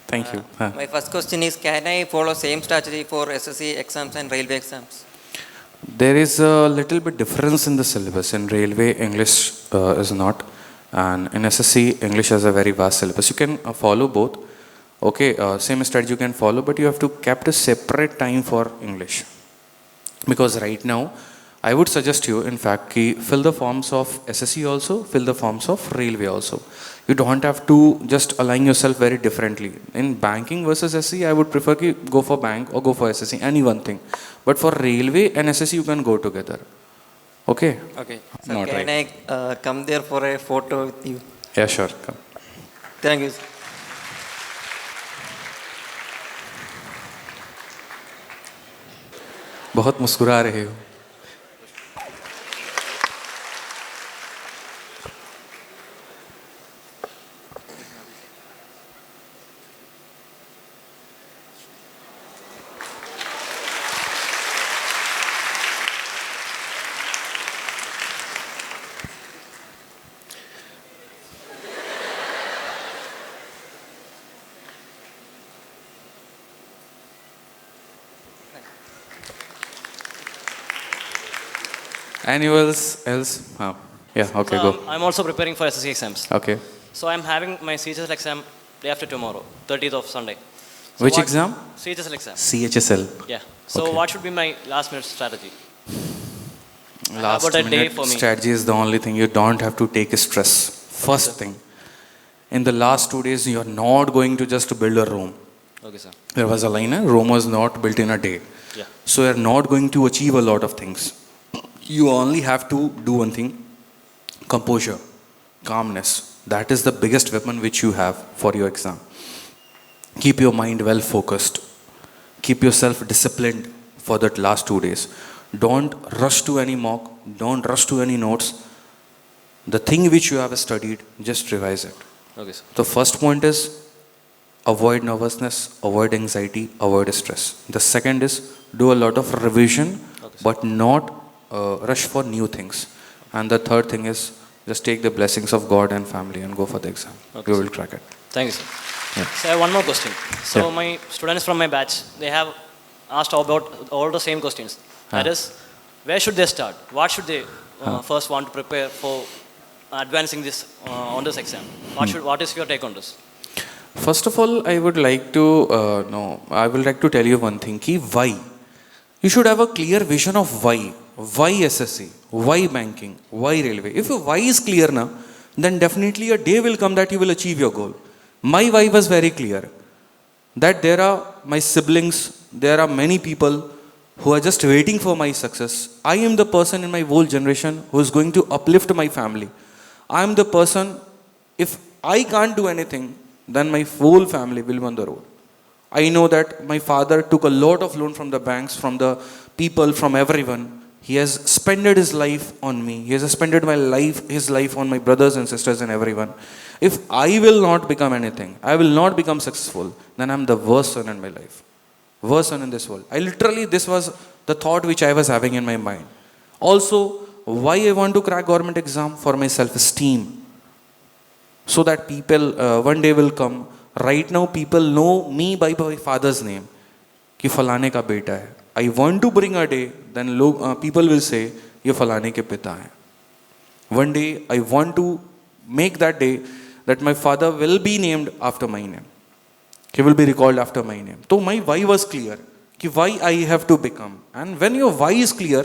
Thank you. My first question is, can I follow same strategy for SSC exams and railway exams? There is a little bit difference in the syllabus. In railway, English is not, and in SSC, English has a very vast syllabus. You can follow both. Okay, same strategy you can follow, but you have to keep a separate time for English. Because right now, I would suggest you, in fact, fill the forms of SSC also, fill the forms of railway also. You don't have to just align yourself very differently. In banking versus SSC, I would prefer go for bank or go for SSC, any one thing. But for railway and SSC, you can go together. Okay? Okay. So can I come there for a photo with you? Yeah, sure. Come. Thank you, sir. बहुत मुस्कुरा रहे हो. Anyone else? Yeah, okay, go. I'm also preparing for SSC exams. Okay. So I'm having my CHSL exam day after tomorrow, 30th of Sunday. So Which exam? CHSL exam. CHSL. Yeah. So Okay. what should be my last minute strategy? Last about a day minute for me. strategy is the only thing. You don't have to take stress. First thing, in the last 2 days, you're not going to just build a room. Okay, sir. There was a line, Rome was not built in a day. Yeah. So you're not going to achieve a lot of things. You only have to do one thing: composure, calmness. That is the biggest weapon which you have for your exam. Keep your mind well focused. keep yourself disciplined for that last 2 days. Don't rush to any mock, don't rush to any notes. The thing which you have studied, just revise it. Okay, sir. The first point is avoid nervousness, avoid anxiety, avoid stress. The second is do a lot of revision, but not rush for new things. And the third thing is just take the blessings of God and family and go for the exam. Okay, You will crack it. Thank you, sir. Yeah. So I have one more question. So Yeah. my students from my batch, they have asked about all the same questions. That is, where should they start? What should they first want to prepare for advancing this on this exam? What is your take on this? First of all, I would like to tell you one thing. Ki why? You should have a clear vision of why. Why SSC? Why banking? Why railway? If your why is clear now, then definitely a day will come that you will achieve your goal. My why was very clear. That there are my siblings, there are many people who are just waiting for my success. I am the person in my whole generation who is going to uplift my family. I am the person, if I can't do anything, then my whole family will be on the road. I know that my father took a lot of loan from the banks, from the people, from everyone. He has spent his life on me. He has spent his life on my brothers and sisters and everyone. If I will not become anything, I will not become successful, then I'm the worst son in my life. Worst son in this world. This was the thought which I was having in my mind. Also, why I want to crack government exam? For my self-esteem. So that people one day will come. Right now people know me by my father's name. Ki falane ka beta hai. I want to bring a day, then people will say, ye falane ke pita hai. One day I want to make that day that my father will be named after my name. He will be recalled after my name. So my why was clear. Ki why I have to become. And when your why is clear,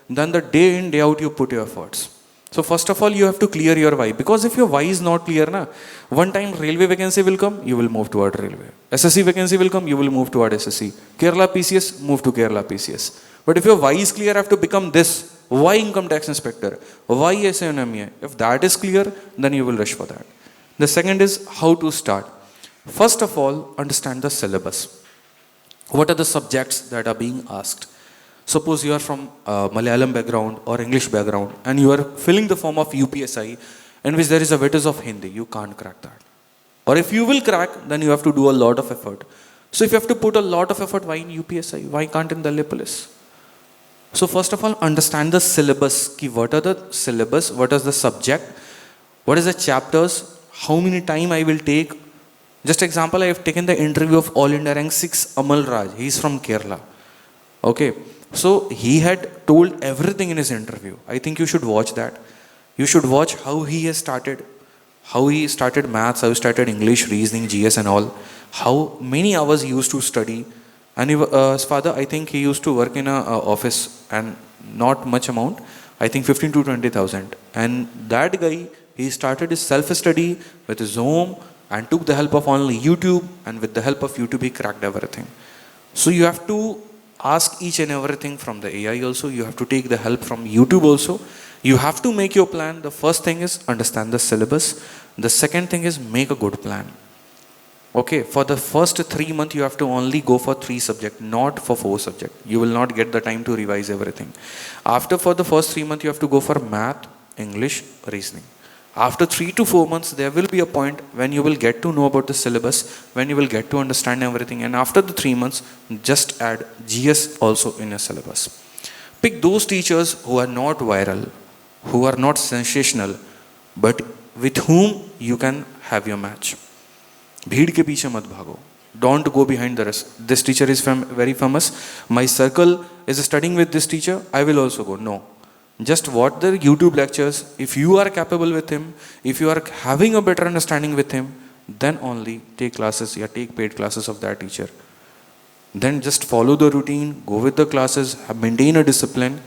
then the day in, day out you put your efforts. So first of all, you have to clear your why. Because if your why is not clear, one time railway vacancy will come, you will move toward railway. SSC vacancy will come, you will move toward SSC. Kerala PCS, move to Kerala PCS. But if your why is clear, I have to become this. Why income tax inspector? Why SNMA? If that is clear, then you will rush for that. The second is how to start. First of all, understand the syllabus. What are the subjects that are being asked? Suppose you are from Malayalam background or English background and you are filling the form of UPSI in which there is a weightage of Hindi, you can't crack that. Or if you will crack, then you have to do a lot of effort. So if you have to put a lot of effort, why in UPSI? Why can't in Delhi Police? So first of all, understand the syllabus. Ki what are the syllabus? What is the subject? What is the chapters? How many time I will take? Just example, I have taken the interview of All India Rank 6 Amal Raj. He is from Kerala. Okay. So he had told everything in his interview. I think you should watch that. You should watch how he has started. How he started maths, how he started English, reasoning, GS and all. How many hours he used to study. And his father, I think he used to work in an office and not much amount. I think 15 to 20,000. And that guy, he started his self-study with his home and took the help of only YouTube. And with the help of YouTube, he cracked everything. So you have to ask each and everything from the AI also. You have to take the help from YouTube also. You have to make your plan. The first thing is understand the syllabus. The second thing is make a good plan. Okay, for the first 3 months, you have to only go for 3 subjects, not for 4 subjects. You will not get the time to revise everything. For the first 3 months, you have to go for math, English, reasoning. After 3 to 4 months, there will be a point when you will get to know about the syllabus, when you will get to understand everything. And after the 3 months, just add GS also in your syllabus. Pick those teachers who are not viral, who are not sensational, but with whom you can have your match. भीड़ के पीछे मत भागो. Don't go behind the rest. This teacher is very famous. My circle is studying with this teacher. I will also go. No. Just watch the YouTube lectures. If you are capable with him, if you are having a better understanding with him, then only take classes or take paid classes of that teacher. Then just follow the routine, go with the classes, maintain a discipline,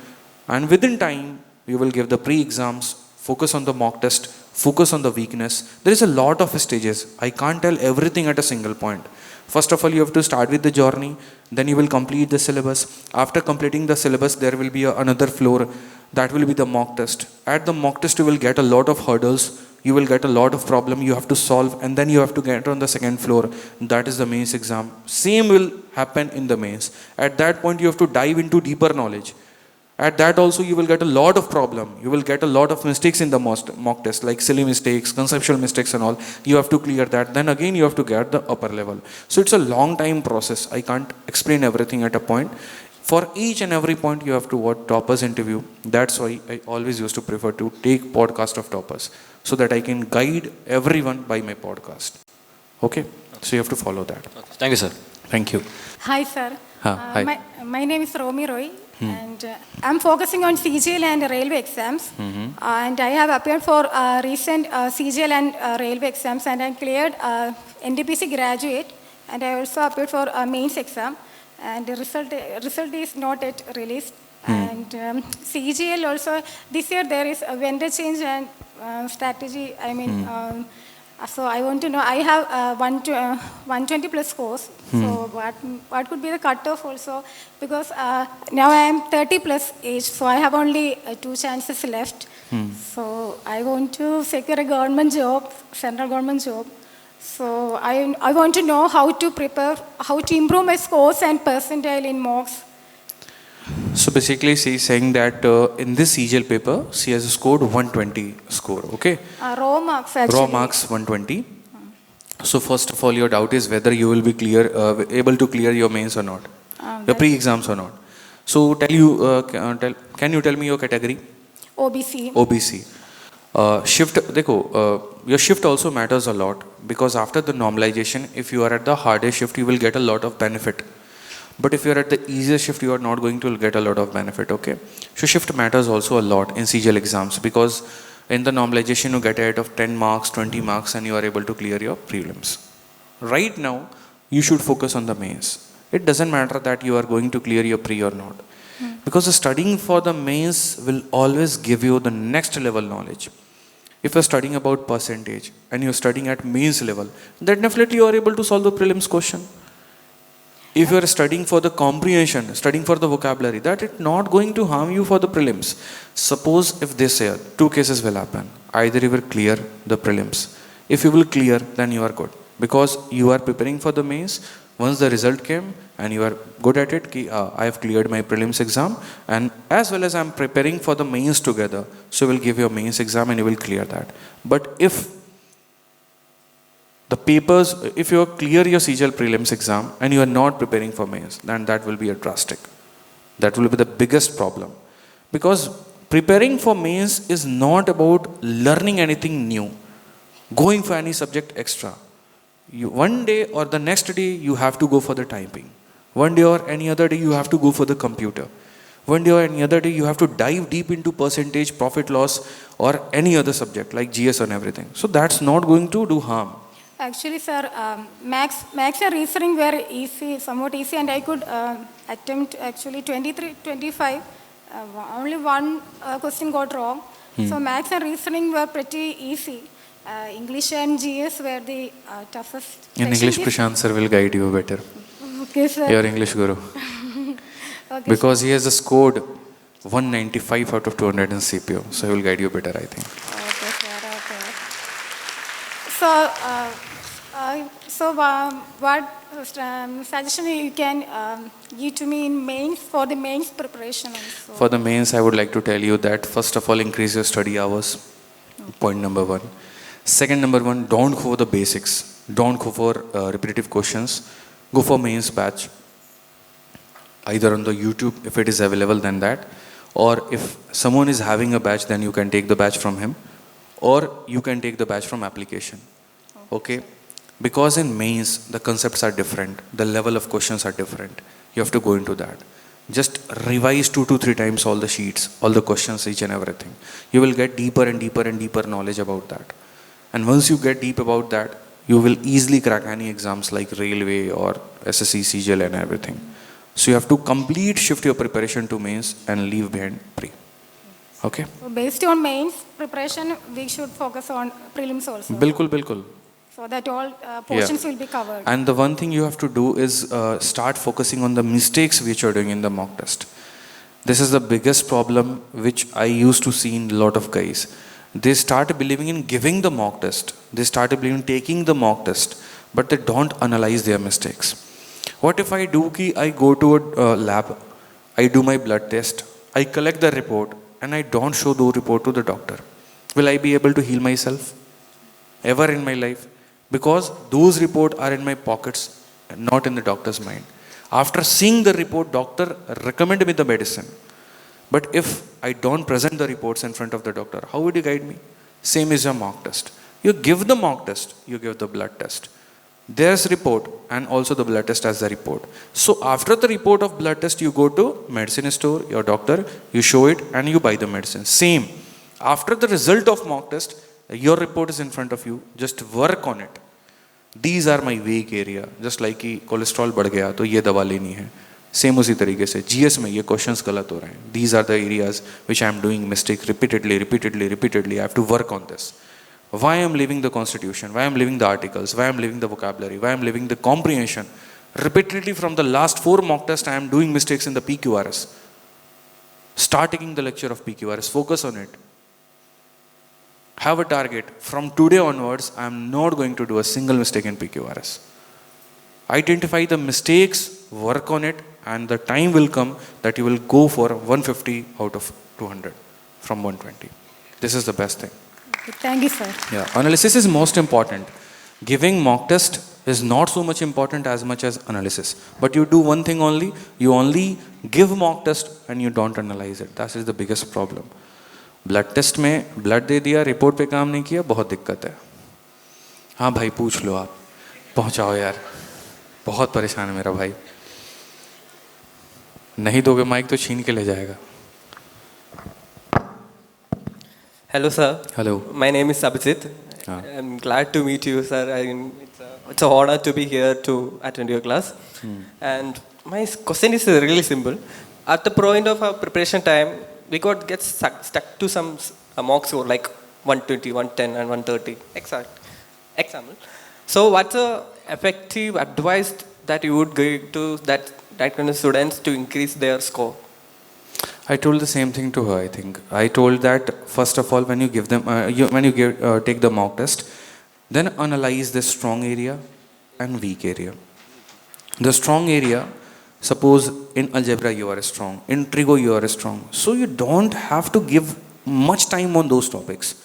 and within time, you will give the pre-exams, focus on the mock test, focus on the weakness. There is a lot of stages. I can't tell everything at a single point. First of all, you have to start with the journey, then you will complete the syllabus. After completing the syllabus, there will be another floor. That will be the mock test. At the mock test, you will get a lot of hurdles. you will get a lot of problem you have to solve, and then you have to get on the second floor. That is the mains exam. Same will happen in the mains. At that point you have to dive into deeper knowledge. At that also you will get a lot of problem. You will get a lot of mistakes in the mock test, like silly mistakes, conceptual mistakes and all. You have to clear that. Then again you have to get the upper level. So it's a long time process. I can't explain everything at a point. For each and every point you have to watch toppers interview. That's why I always used to prefer to take podcast of toppers, so that I can guide everyone by my podcast. Okay? So you have to follow that. Okay. Thank you, sir. Thank you. Hi, sir. Hi. My name is Romy Roy, and I'm focusing on CGL and railway exams. And I have appeared for recent CGL and railway exams, and I cleared NDPC graduate, and I also appeared for mains exam. And the result is not yet released. And CGL also, this year there is a vendor change and strategy. I mean, so I want to know, I have 120 plus scores. So what could be the cutoff also? Because now I am 30 plus age, so I have only 2 chances left. So I want to secure a government job, central government job. So I want to know how to prepare, how to improve my scores and percentile in mocks. So basically she is saying that in this CGL paper she has scored 120 score. Okay? Raw marks actually. Raw marks 120. So first of all your doubt is whether you will be able to clear your mains or not, your pre-exams or not. So can you tell me your category? OBC. OBC. Shift, your shift also matters a lot, because after the normalization, if you are at the hardest shift, you will get a lot of benefit. But if you are at the easiest shift, you are not going to get a lot of benefit. Okay? So shift matters also a lot in CGL exams, because in the normalization you get out of 10 marks, 20 marks, and you are able to clear your prelims. Right now, you should focus on the mains. It doesn't matter that you are going to clear your pre or not, because studying for the mains will always give you the next level knowledge. If you're studying about percentage and you're studying at mains level, then definitely you are able to solve the prelims question. If you are studying for the comprehension, studying for the vocabulary, that is not going to harm you for the prelims. Suppose if this year, 2 cases will happen. Either you will clear the prelims. If you will clear, then you are good. Because you are preparing for the mains. Once the result came and you are good at it, I have cleared my prelims exam, and as well as I am preparing for the mains together, so you will give your mains exam and you will clear that. But if the papers, if you clear your CGL prelims exam and you are not preparing for mains, then that will be a drastic. That will be the biggest problem. Because preparing for mains is not about learning anything new, going for any subject extra. One day or the next day you have to go for the typing. One day or any other day you have to go for the computer. One day or any other day you have to dive deep into percentage, profit loss, or any other subject like GS and everything. So that's not going to do harm. Actually, sir, maths and reasoning were easy, somewhat easy, and I could attempt actually 23, 25. Only one question got wrong. So maths and reasoning were pretty easy. English and GS were the toughest. In English, Prashant sir will guide you better. Okay, sir. Your English guru. Okay, because he has scored 195 out of 200 in CPO. So he will guide you better, I think. Okay, sir. Okay. So what suggestion you can give to me in mains, for the mains preparation also? For the mains, I would like to tell you that first of all, increase your study hours. Point number 1. Second, number 1, don't go for the basics. Don't go for repetitive questions. Go for mains batch. Either on the YouTube, if it is available, then that. Or if someone is having a batch, then you can take the batch from him. Or you can take the batch from application. Okay? Because in mains, the concepts are different. The level of questions are different. You have to go into that. Just revise 2 to 3 times all the sheets, all the questions, each and everything. You will get deeper and deeper and deeper knowledge about that. And once you get deep about that, you will easily crack any exams like railway or SSC, CGL and everything. So you have to complete shift your preparation to mains and leave behind pre. Okay? So based on mains preparation, we should focus on prelims also. Bilkul. So that all portions will be covered. And the one thing you have to do is start focusing on the mistakes which you are doing in the mock test. This is the biggest problem which I used to see in a lot of guys. They start believing in giving the mock test. They start believing in taking the mock test, but they don't analyze their mistakes. What if I do ki I go to a lab, I do my blood test, I collect the report, and I don't show the report to the doctor? Will I be able to heal myself ever in my life? Because those reports are in my pockets, not in the doctor's mind. After seeing the report, doctor recommend me the medicine. But if I don't present the reports in front of the doctor, how would you guide me? Same is your mock test. You give the mock test, you give the blood test. There's report and also the blood test as the report. So after the report of blood test, you go to medicine store, your doctor, you show it and you buy the medicine. Same. After the result of mock test, your report is in front of you. Just work on it. These are my weak area. Just like कि cholesterol बढ़ गया तो ये दवा लेनी है. Same उसी तरीके से जीएस में ये क्वेश्चंस गलत हो रहे हैं. These are the areas which I am doing mistake repeatedly. I have to work on this. Why I am leaving the constitution? Why I am leaving the articles? Why I am leaving the vocabulary? Why I am leaving the comprehension? Repeatedly from the last 4 mock tests, I am doing mistakes in the PQRS. Start taking the lecture of PQRS. Focus on it. Have a target. From today onwards, I am not going to do a single mistake in PQRS. Identify the mistakes, work on it, and the time will come that you will go for 150 out of 200 from 120. This is the best thing. Thank you, sir. Yeah, analysis is most important. Giving mock test is not so much important as much as analysis. But you do one thing only, you only give mock test and you don't analyze it. That is the biggest problem. Blood test में blood दे दिया, report पे काम नहीं किया, बहुत दिक्कत है. हाँ भाई पूछ लो, आप पहुंचाओ यार, बहुत परेशान है मेरा भाई. नहीं दोगे माइक तो छीन के ले जाएगा. Hello, sir. Hello. My name is Abhijit. I'm glad to meet you, sir. It's an honor to be here to attend your class. And my question is really simple. At the point of our preparation time, we get stuck to some mock score like 120, 110, and 130. Example. So, what's the effective advice that you would give to that kind of students to increase their score? I told the same thing to her, I think. I told that first of all, when you give them, take the mock test, then analyze the strong area and weak area. The strong area, suppose in algebra you are strong, in trigo you are strong. So you don't have to give much time on those topics.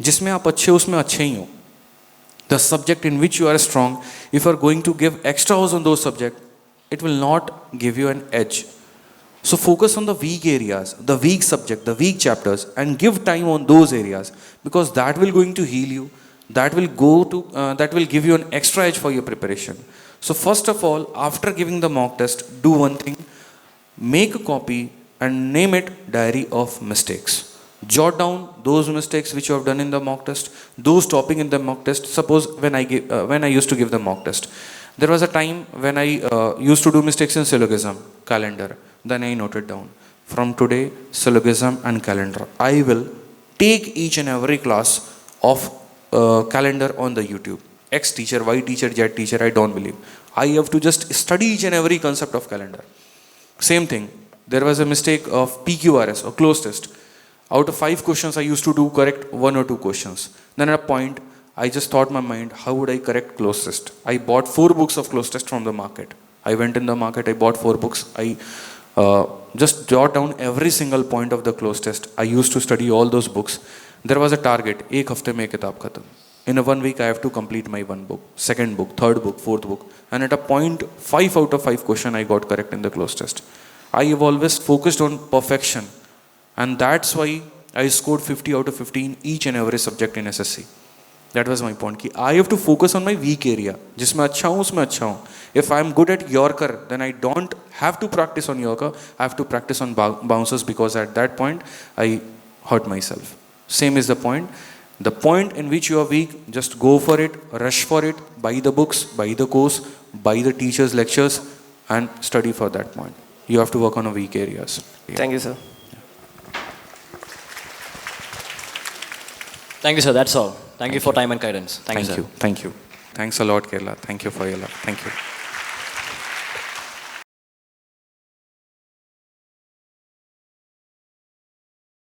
जिसमें आप अच्छे उसमें अच्छे ही हो. The subject in which you are strong, if you are going to give extra hours on those subjects, it will not give you an edge. So focus on the weak areas, the weak subject, the weak chapters, and give time on those areas, because that will going to heal you. That will give you an extra edge for your preparation. So first of all, after giving the mock test, do one thing: make a copy and name it Diary of Mistakes. Jot down those mistakes which you have done in the mock test, those topic in the mock test. Suppose when I used to give the mock test, there was a time when I used to do mistakes in syllogism, calendar. Then I noted down. From today, syllogism and calendar. I will take each and every class of calendar on the YouTube. X teacher, Y teacher, Z teacher, I don't believe. I have to just study each and every concept of calendar. Same thing. There was a mistake of PQRS or close test. Out of 5 questions, I used to do correct 1 or 2 questions. Then at a point, I just thought in my mind, how would I correct close test? I bought 4 books of close test from the market. I went in the market, I bought 4 books. I just jot down every single point of the close test. I used to study all those books. There was a target, एक हफ्ते में किताब खत्म. In a 1 week, I have to complete my 1 book, 2nd book, 3rd book, 4th book. And at a point, 5 out of 5 question I got correct in the close test. I have always focused on perfection. And that's why I scored 50 out of 15 each and every subject in SSC. That was my point. Ki I have to focus on my weak area. जिसमें अच्छा हूँ उसमें अच्छा हूँ. If I am good at Yorker, then I don't have to practice on Yorker. I have to practice on bouncers, because at that point I hurt myself. Same is the point. The point in which you are weak, just go for it, rush for it, buy the books, buy the course, buy the teacher's lectures, and study for that point. You have to work on the weak areas. Yeah. Thank you, sir. Thank you, sir. That's all. Thank you for time and guidance. Thank you, sir. Thank you. Thanks a lot, Kerala. Thank you for your love. Thank you.